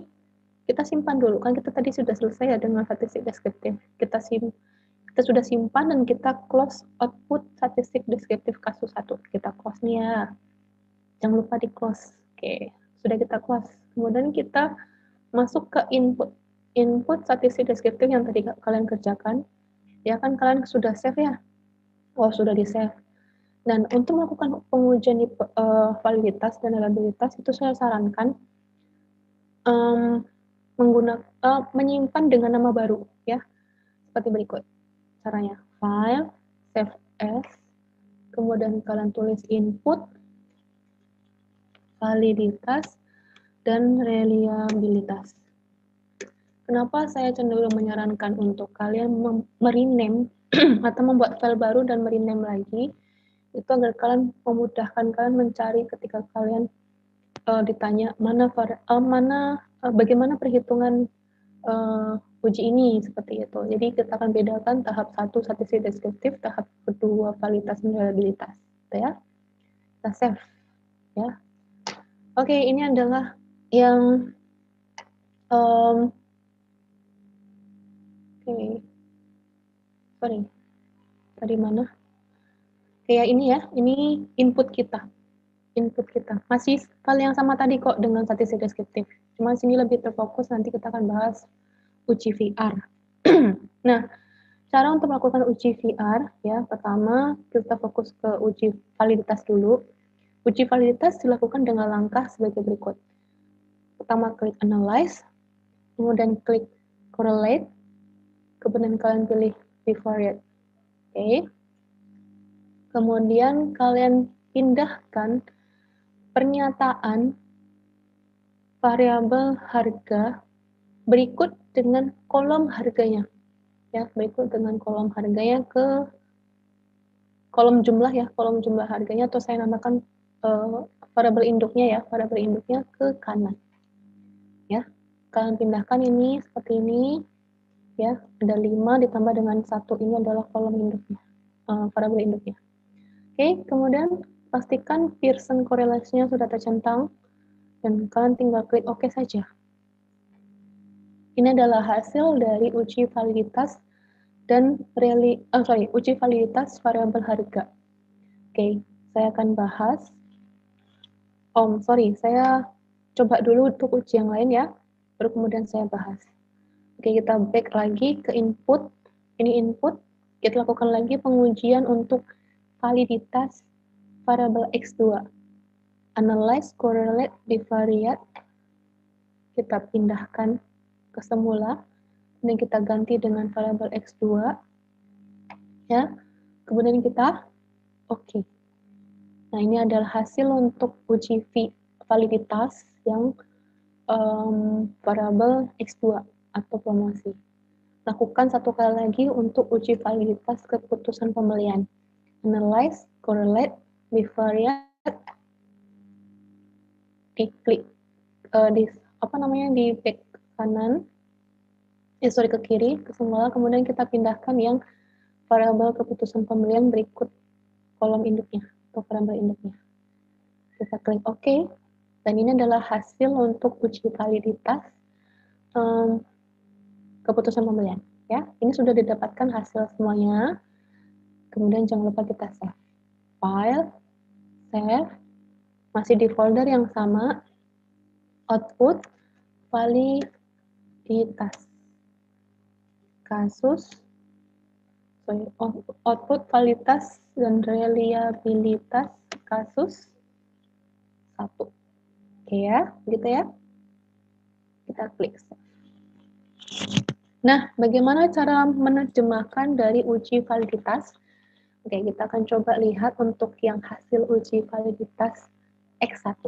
kita simpan dulu, kan kita tadi sudah selesai ya dengan statistik deskriptif. Kita sudah simpan dan kita close output statistik deskriptif kasus 1. Kita close nih ya. Jangan lupa di close. Oke, sudah kita close. Kemudian kita masuk ke input statistik deskriptif yang tadi kalian kerjakan. Ya kan kalian sudah save ya? Oh, sudah di save. Dan untuk melakukan pengujian validitas dan reliabilitas itu saya sarankan menyimpan dengan nama baru ya, seperti berikut caranya: file, save as, kemudian kalian tulis input, validitas, dan reliabilitas. Kenapa saya cenderung menyarankan untuk kalian merename atau membuat file baru dan merename lagi, itu agar kalian memudahkan kalian mencari ketika kalian ditanya bagaimana perhitungan uji ini, seperti itu. Jadi kita akan bedakan tahap 1 statistik deskriptif, tahap kedua validitas dan reliabilitas, gitu ya. Kita save, ya. Oke, ini adalah yang sorry, tadi mana? Kayak ini ya, ini input kita. Masih hal yang sama tadi kok dengan statistik deskriptif. Cuma sini lebih terfokus, nanti kita akan bahas uji VR. Nah, cara untuk melakukan uji VR, ya, pertama kita fokus ke uji validitas dulu. Uji validitas dilakukan dengan langkah sebagai berikut. Pertama, klik Analyze, kemudian klik Correlate, kemudian kalian pilih Bivariate. Oke. Kemudian kalian pindahkan pernyataan variabel harga berikut dengan kolom harganya. Ya, berikut dengan kolom harganya ke kolom jumlah ya, kolom jumlah harganya, atau saya namakan variabel induknya ya, variabel induknya ke kanan. Ya, kalian pindahkan ini seperti ini, ya, ada 5 ditambah dengan 1, ini adalah kolom induknya, variabel induknya. Oke, kemudian pastikan Pearson korelasinya sudah tercentang, dan kalian tinggal klik OK saja. Ini adalah hasil dari uji validitas dan uji validitas variabel harga. Oke, saya akan bahas. Saya coba dulu untuk uji yang lain ya, baru kemudian saya bahas. Oke, kita back lagi ke input. Ini input. Kita lakukan lagi pengujian untuk validitas variabel X2. Analyze, correlate, bivariate. Kita pindahkan ke semula, dan kita ganti dengan variabel X2. Ya, kemudian kita oke. Nah, ini adalah hasil untuk uji validitas yang variabel X2 atau promosi. Lakukan satu kali lagi untuk uji validitas keputusan pembelian. Analyze, correlate, bivariate, diklik di back kanan, ke kiri, ke semula, kemudian kita pindahkan yang variabel keputusan pembelian berikut kolom induknya atau variabel induknya. Kita klik OK, dan ini adalah hasil untuk uji validitas keputusan pembelian. Ya, ini sudah didapatkan hasil semuanya. Kemudian jangan lupa kita save. File, save, masih di folder yang sama, output, validitas, output validitas dan reliabilitas kasus 1. Oke ya, gitu ya. Kita klik save. Nah, bagaimana cara menerjemahkan dari uji validitas? Oke, kita akan coba lihat untuk yang hasil uji validitas X1.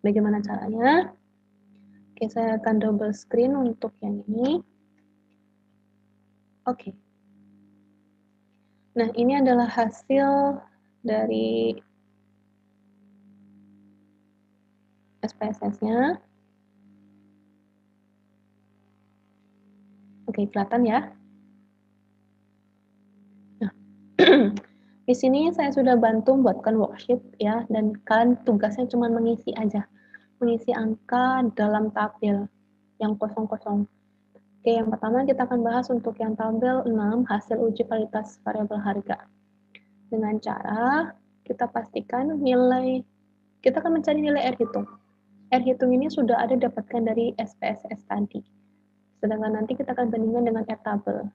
Bagaimana caranya? Oke, saya akan double screen untuk yang ini. Oke. Nah, ini adalah hasil dari SPSS-nya. Oke, kelihatan ya. Nah, di sini saya sudah bantu buatkan worksheet ya, dan kalian tugasnya cuma mengisi aja. Mengisi angka dalam tabel yang kosong-kosong. Oke, yang pertama kita akan bahas untuk yang tabel 6, hasil uji validitas variabel harga. Dengan cara kita pastikan kita akan mencari nilai R hitung. R hitung ini sudah ada dapatkan dari SPSS tadi. Sedangkan nanti kita akan bandingkan dengan R tabel.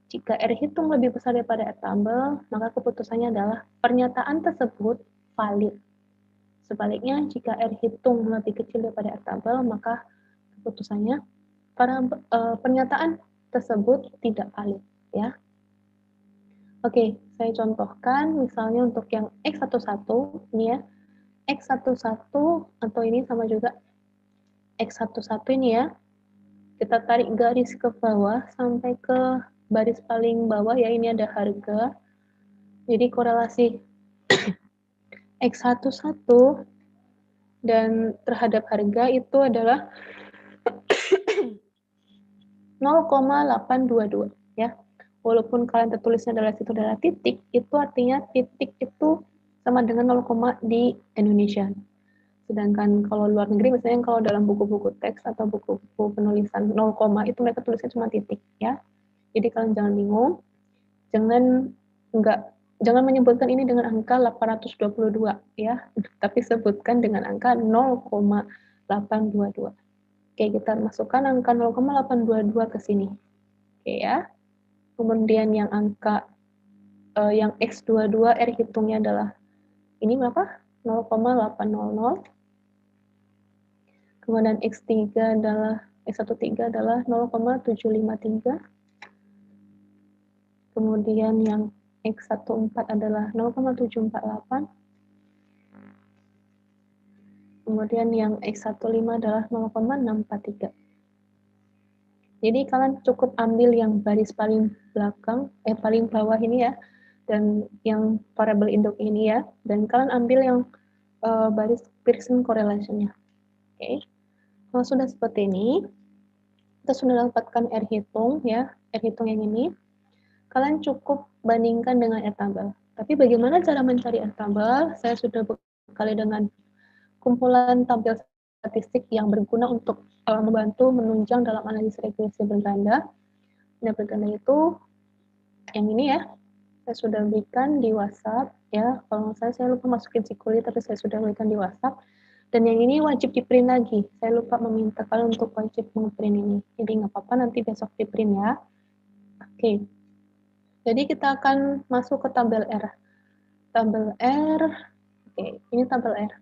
Jika R hitung lebih besar daripada R tabel, maka keputusannya adalah pernyataan tersebut valid. Sebaliknya, jika R hitung lebih kecil daripada R tabel, maka keputusannya pernyataan tersebut tidak valid, ya. Oke, saya contohkan misalnya untuk yang X11 ini ya, X11 atau ini sama juga X11 ini ya, kita tarik garis ke bawah sampai ke baris paling bawah ya, ini ada harga. Jadi korelasi X11 dan terhadap harga itu adalah 0,822 ya. Walaupun kalian tertulisnya adalah situ adalah titik, itu artinya titik itu sama dengan 0, di Indonesia. Sedangkan kalau luar negeri misalnya kalau dalam buku-buku teks atau buku-buku penulisan 0, itu mereka tulisnya cuma titik ya. Jadi kalian jangan bingung, jangan menyebutkan ini dengan angka 822 ya, tapi sebutkan dengan angka 0,822. Oke, kita masukkan angka 0,822 ke sini. Oke ya. Kemudian yang angka yang X22 R hitungnya adalah ini berapa? 0,800. Kemudian X13 adalah 0,753. Kemudian yang X14 adalah 0,748. Kemudian yang X15 adalah 0,643. Jadi kalian cukup ambil yang baris paling belakang, paling bawah ini ya, dan yang variable induk ini ya, dan kalian ambil yang baris Pearson correlation-nya. Oke. Kalau sudah seperti ini, kita sudah dapatkan R hitung ya, R hitung yang ini. Kalian cukup bandingkan dengan R tabel. Tapi bagaimana cara mencari R tabel? Saya sudah bekali dengan kumpulan tabel statistik yang berguna untuk membantu menunjang dalam analisis regresi berganda. Nah, berganda itu yang ini ya, saya sudah berikan di WhatsApp ya. Kalau saya lupa masukin Sikuli, tapi saya sudah berikan di WhatsApp. Dan yang ini wajib di print lagi. Saya lupa meminta kalian untuk wajib nge-print ini. Jadi nggak apa-apa, nanti besok di print ya. Oke. Jadi kita akan masuk ke tabel R. Tabel R, oke, ini tabel R.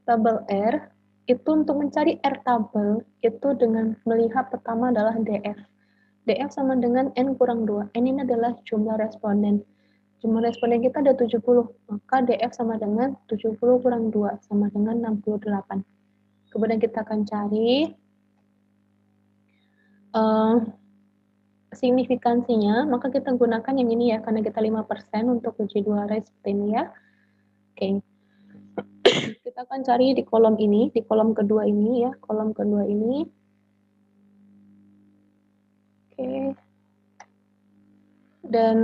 Tabel R itu untuk mencari R tabel itu dengan melihat pertama adalah DF. DF sama dengan N kurang 2. N ini adalah jumlah responden. Jumlah responden kita ada 70, maka DF sama dengan 70 kurang 2, sama dengan 68. Kemudian kita akan cari signifikansinya, maka kita gunakan yang ini ya, karena kita 5% untuk uji 2 array seperti ini ya. Oke. Kita akan cari di kolom ini, di kolom kedua ini ya, kolom kedua ini. Oke. Dan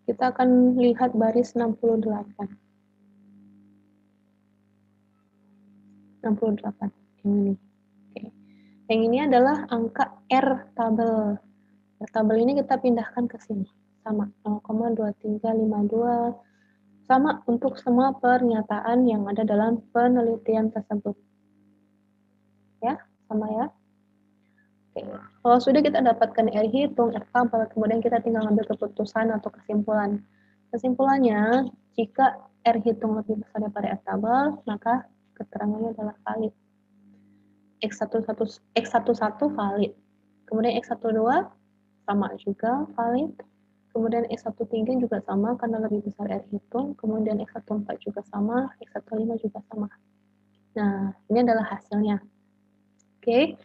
kita akan lihat baris 68. 68 yang ini. Oke. Yang ini adalah angka R tabel. R tabel ini kita pindahkan ke sini. Sama 0,2352. Sama untuk semua pernyataan yang ada dalam penelitian tersebut. Ya, sama ya. Oke. Kalau sudah kita dapatkan R hitung, R tabel, kemudian kita tinggal ambil keputusan atau kesimpulan. Kesimpulannya, jika R hitung lebih besar daripada R tabel, maka keterangannya adalah valid. X11 valid. Kemudian X12 sama juga valid. Kemudian X13 juga sama karena lebih besar R hitung. Kemudian X14 juga sama, X15 juga sama. Nah, ini adalah hasilnya. Oke.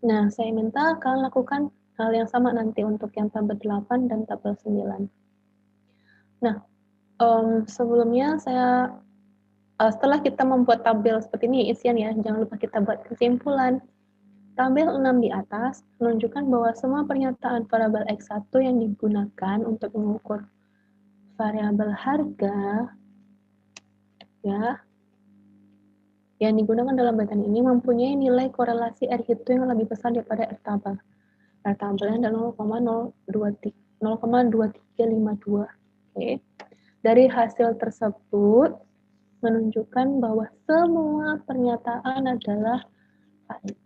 Nah, saya minta kalian lakukan hal yang sama nanti untuk yang tabel 8 dan tabel 9. Nah, sebelumnya saya setelah kita membuat tabel seperti ini isian ya, jangan lupa kita buat kesimpulan. Tabel 6 di atas menunjukkan bahwa semua pernyataan variabel X1 yang digunakan untuk mengukur variabel harga ya yang digunakan dalam bacaan ini mempunyai nilai korelasi R hitung yang lebih besar daripada R tabel. R tabelnya adalah 0,2352. Oke. Dari hasil tersebut menunjukkan bahwa semua pernyataan adalah valid.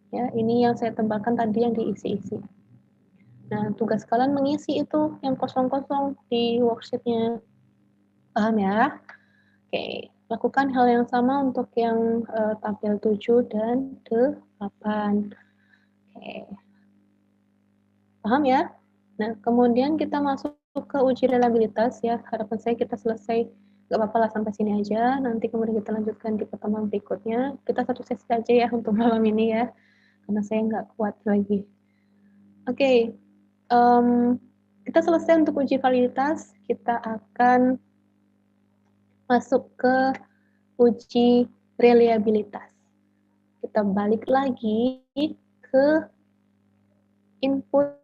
Ya, ini yang saya tebakkan tadi yang diisi-isi. Nah, tugas kalian mengisi itu yang kosong-kosong di worksheet-nya. Paham ya? Oke, lakukan hal yang sama untuk yang tabel 7 dan 8. Oke. Paham ya? Nah, kemudian kita masuk ke uji reliabilitas ya. Harapan saya kita selesai, nggak apa-apa lah sampai sini aja. Nanti kemudian kita lanjutkan di pertemuan berikutnya. Kita satu sesi aja ya untuk malam ini ya, karena saya nggak kuat lagi. Oke, kita selesai untuk uji validitas. Kita akan masuk ke uji reliabilitas. Kita balik lagi ke input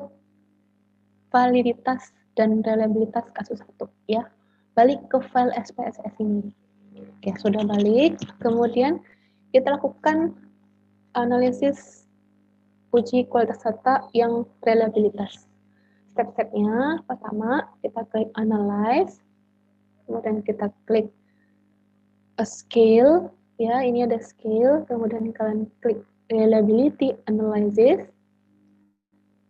validitas dan reliabilitas kasus 1 ya. Balik ke file SPSS ini. Oke, sudah balik. Kemudian kita lakukan analisis uji kualitas data yang reliabilitas. Step-stepnya, pertama kita klik analyze, kemudian kita klik a scale, ya ini ada scale, kemudian kalian klik reliability analysis.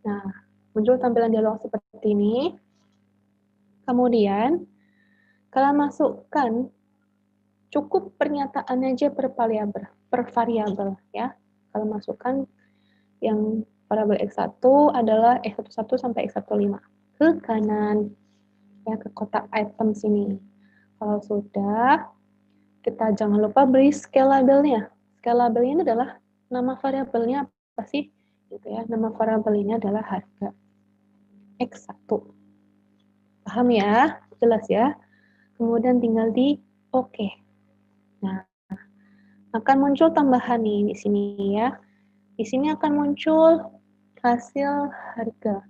Nah, muncul tampilan dialog seperti ini. Kemudian, kalian masukkan cukup pernyataan aja per variabel ya. Kalian masukkan yang variabel X1 adalah X11 sampai X15 ke kanan ya, ke kotak item sini. Kalau sudah, kita jangan lupa beri scalable-nya. Scalable ini adalah nama variabelnya apa sih? Gitu ya. Nama variabel ini adalah harga X1. Paham ya? Jelas ya? Kemudian tinggal di oke. Nah, akan muncul tambahan nih di sini ya. Di sini akan muncul hasil harga.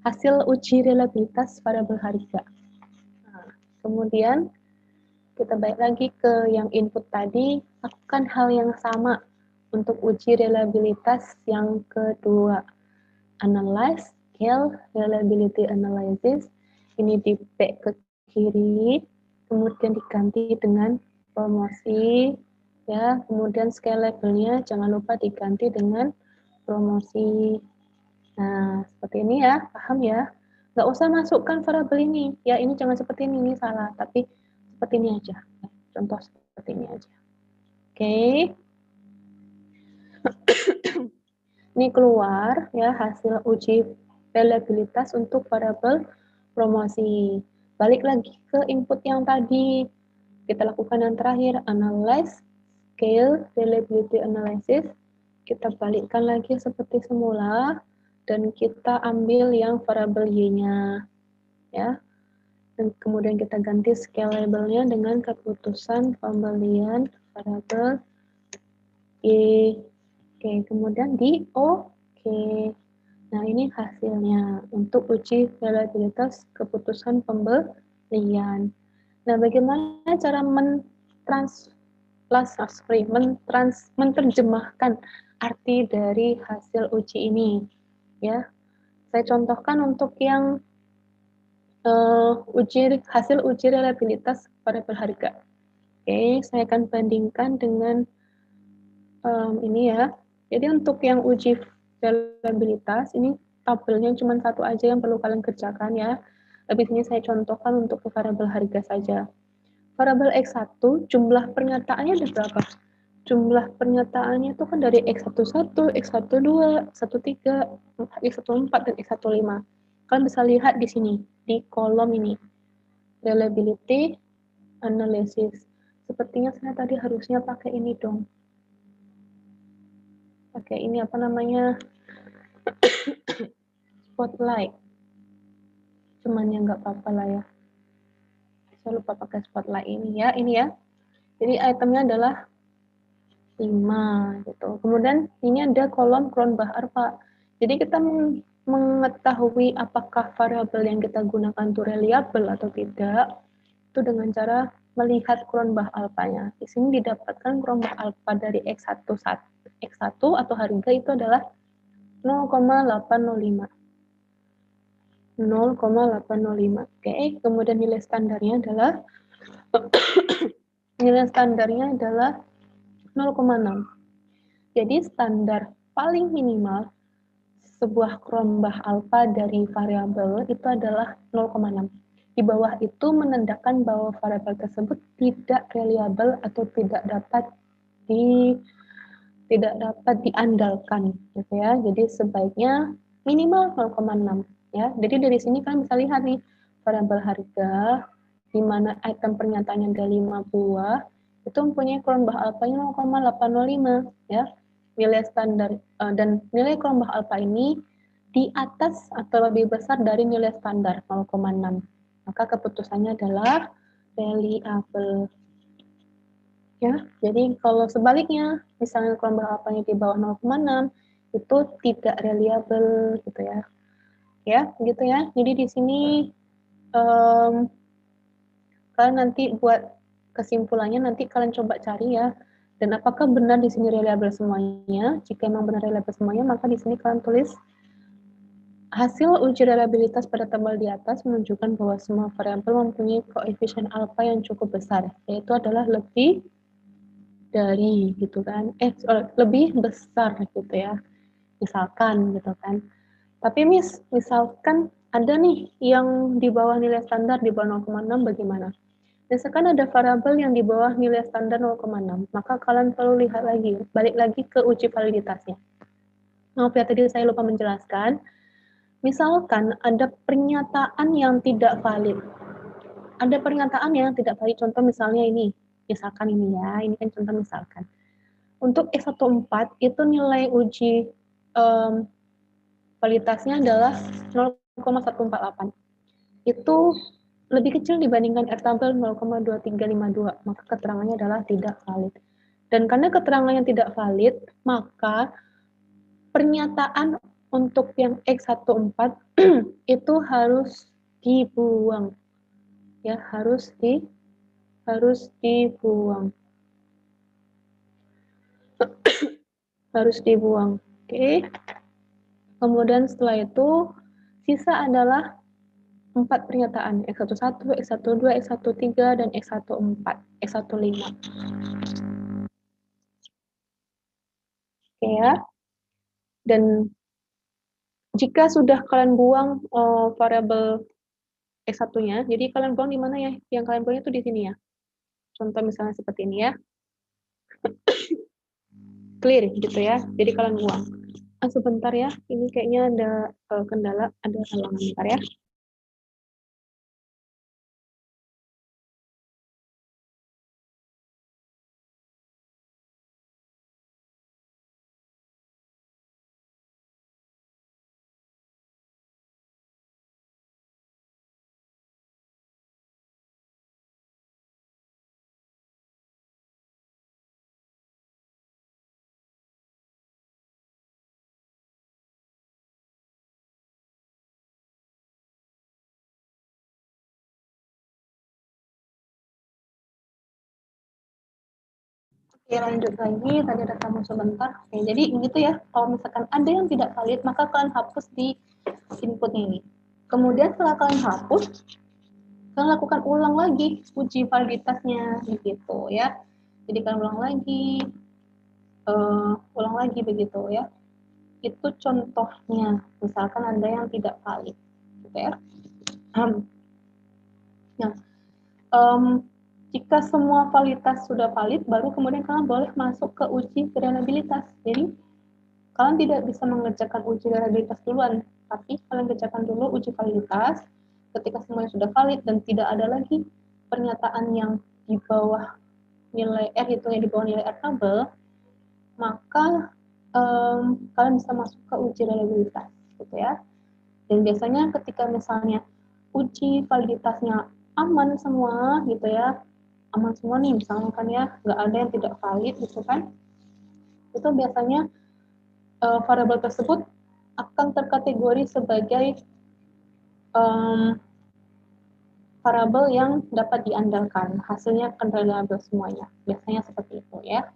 Hasil uji reliabilitas variabel harga. Nah, kemudian kita balik lagi ke yang input tadi, lakukan hal yang sama untuk uji reliabilitas yang kedua. Analyze, scale, reliability analysis. Ini di back ke kiri, kemudian diganti dengan promosi, ya. Kemudian scalable-nya jangan lupa diganti dengan promosi. Nah, seperti ini ya, paham ya? Nggak usah masukkan variabel ini, ya ini jangan seperti ini salah, tapi seperti ini aja. Contoh seperti ini aja. Oke. Ini keluar ya hasil uji reliabilitas untuk variabel promosi. Balik lagi ke input yang tadi. Kita lakukan yang terakhir, analyze, scale, reliability analysis. Kita balikkan lagi seperti semula, dan kita ambil yang variabel Y-nya. Ya. Dan kemudian kita ganti scalable-nya dengan keputusan pembelian variabel Y. Oke, kemudian di oke. Nah, ini hasilnya untuk uji reliabilitas keputusan pembelian. Nah, bagaimana cara menerjemahkan arti dari hasil uji ini? Ya, saya contohkan untuk yang hasil uji reliabilitas variabel harga. Oke, saya akan bandingkan dengan ini ya. Jadi untuk yang uji reliabilitas, ini tabelnya cuma satu aja yang perlu kalian kerjakan ya. Habis ini saya contohkan untuk variabel harga saja. Variabel X1, jumlah pernyataannya ada berapa? Jumlah pernyataannya itu kan dari X11, X12, X13, X14, dan X15. Kalian bisa lihat di sini, di kolom ini. Reliability analysis. Sepertinya saya tadi harusnya pakai ini dong. Pakai ini apa namanya? Spotlight. Cuman ya nggak apa-apa lah ya. Saya lupa pakai spotlight ini ya. Ini ya. Jadi itemnya adalah 5 gitu. Kemudian ini ada kolom Cronbach alpha. Jadi kita mengetahui apakah variabel yang kita gunakan itu reliable atau tidak itu dengan cara melihat Cronbach alpha-nya. Di sini didapatkan Cronbach alpha dari X1 atau harga itu adalah 0,805. 0,805. Oke, kemudian nilai standarnya adalah 0,6. Jadi standar paling minimal sebuah Cronbach alpha dari variabel itu adalah 0,6. Di bawah itu menandakan bahwa variabel tersebut tidak reliable atau tidak dapat diandalkan gitu ya. Jadi sebaiknya minimal 0,6 Ya, jadi dari sini kalian bisa lihat nih variabel harga di mana item pernyataannya ada 5 buah itu mempunyai kelompok alfanya 0,805 ya. Nilai standar dan nilai kelompok alfa ini di atas atau lebih besar dari nilai standar 0,6. Maka keputusannya adalah reliable. Ya, jadi kalau sebaliknya, misalnya kelompok alfanya di bawah 0,6 itu tidak reliable gitu ya. Ya, gitu ya. Jadi di sini kalian nanti buat kesimpulannya nanti kalian coba cari ya. Dan apakah benar di sini reliable semuanya? Jika memang benar reliable semuanya, maka di sini kalian tulis hasil uji reliabilitas pada tabel di atas menunjukkan bahwa semua variabel mempunyai koefisien alfa yang cukup besar, yaitu adalah lebih dari gitu kan. Lebih besar gitu ya. Misalkan gitu kan. Tapi misalkan ada nih yang di bawah nilai standar di bawah 0,6 bagaimana? Misalkan ada variabel yang di bawah nilai standar 0,6, maka kalian perlu lihat lagi, balik lagi ke uji validitasnya. Maaf ya, tadi saya lupa menjelaskan. Misalkan ada pernyataan yang tidak valid. Ada pernyataan yang tidak valid, contoh misalnya ini. Misalkan ini ya, ini kan contoh misalkan. Untuk X14 itu nilai uji validitasnya adalah 0,148. Itu lebih kecil dibandingkan tabel 0,2352, maka keterangannya adalah tidak valid. Dan karena keterangan yang tidak valid, maka pernyataan untuk yang X14 itu harus dibuang. Ya, harus dibuang. Harus dibuang. Oke. Kemudian setelah itu sisa adalah 4 pernyataan, X11, X12, X13, dan X14, X15. Oke ya. Dan jika sudah kalian buang variabel X1-nya, jadi kalian buang di mana ya? Yang kalian buang itu di sini ya. Contoh misalnya seperti ini ya. Clear gitu ya. Jadi kalian buang. Sebentar ya, ini kayaknya ada kendala, ada halangan bentar ya. Oke, lanjut lagi. Tadi ada tamu sebentar. Oke, jadi begitu ya. Kalau misalkan ada yang tidak valid, maka kalian hapus di inputnya ini. Kemudian setelah kalian hapus, kalian lakukan ulang lagi uji validitasnya, begitu ya. Jadi kalian ulang lagi begitu ya. Itu contohnya. Misalkan ada yang tidak valid, gitu ya. Nah, jika semua validitas sudah valid, baru kemudian kalian boleh masuk ke uji reliabilitas. Jadi, kalian tidak bisa mengerjakan uji reliabilitas duluan, tapi kalian kerjakan dulu uji validitas. Ketika semuanya sudah valid dan tidak ada lagi pernyataan yang di bawah nilai R, hitungnya di bawah nilai R tabel, maka kalian bisa masuk ke uji reliabilitas, gitu ya. Dan biasanya ketika misalnya uji validitasnya aman semua, gitu ya, aman semua nih, misalnya kan ya, nggak ada yang tidak valid, gitu kan, itu biasanya variabel tersebut akan terkategori sebagai variabel yang dapat diandalkan, hasilnya akan reliable semuanya. Biasanya seperti itu ya.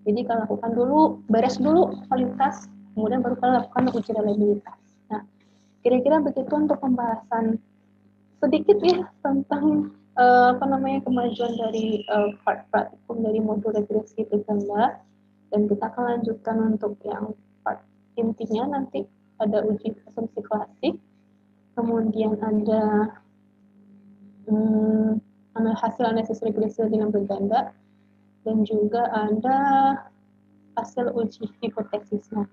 Jadi kalian lakukan dulu, beres dulu validitas, kemudian baru kalian lakukan uji reliabilitas. Nah, kira-kira begitu untuk pembahasan sedikit ya tentang kemajuan dari part praktikum dari modul regresi berganda. Dan kita akan lanjutkan untuk yang part intinya nanti ada uji asumsi klasik, kemudian ada hasil analisis regresi dengan berganda, dan juga ada hasil uji hipotesisnya.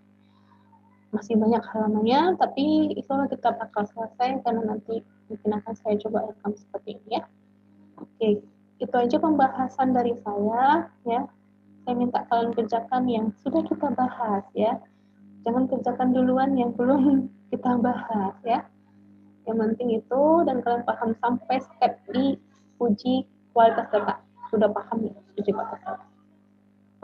masih banyak halamannya, tapi insyaallah kita bakal selesai karena nanti mungkin akan saya coba rekam seperti ini ya. Oke, itu aja pembahasan dari saya ya. Saya minta kalian kerjakan yang sudah kita bahas ya. Jangan kerjakan duluan yang belum kita bahas ya. Yang penting itu dan kalian paham sampai step di uji kualitas data. Sudah paham ya uji kualitas data.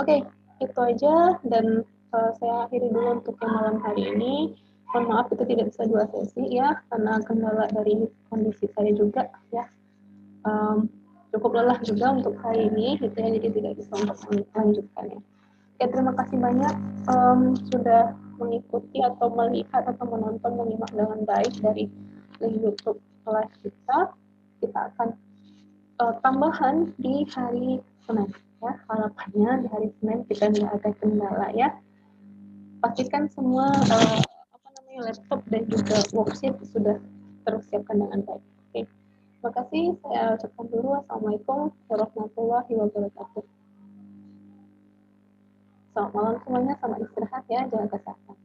Oke, itu aja dan saya akhiri dulu untuk yang malam hari ini. Mohon maaf itu tidak bisa 2 sesi ya karena kendala dari kondisi saya juga ya. Cukup lelah juga untuk hari ini gitu ya, jadi tidak bisa untuk melanjutkannya. Oke, terima kasih banyak sudah mengikuti atau melihat atau menonton menyimak dengan baik dari YouTube kelas kita. Kita akan tambahan di hari Senin ya. Harapannya di hari Senin kita tidak ada kendala ya. Pastikan semua laptop dan juga worksheet sudah tersiapkan dengan baik. Oke. Terima kasih. Saya ucapkan dulu. Assalamualaikum warahmatullahi wabarakatuh. Selamat malam semuanya. Selamat istirahat ya. Jaga kesehatan.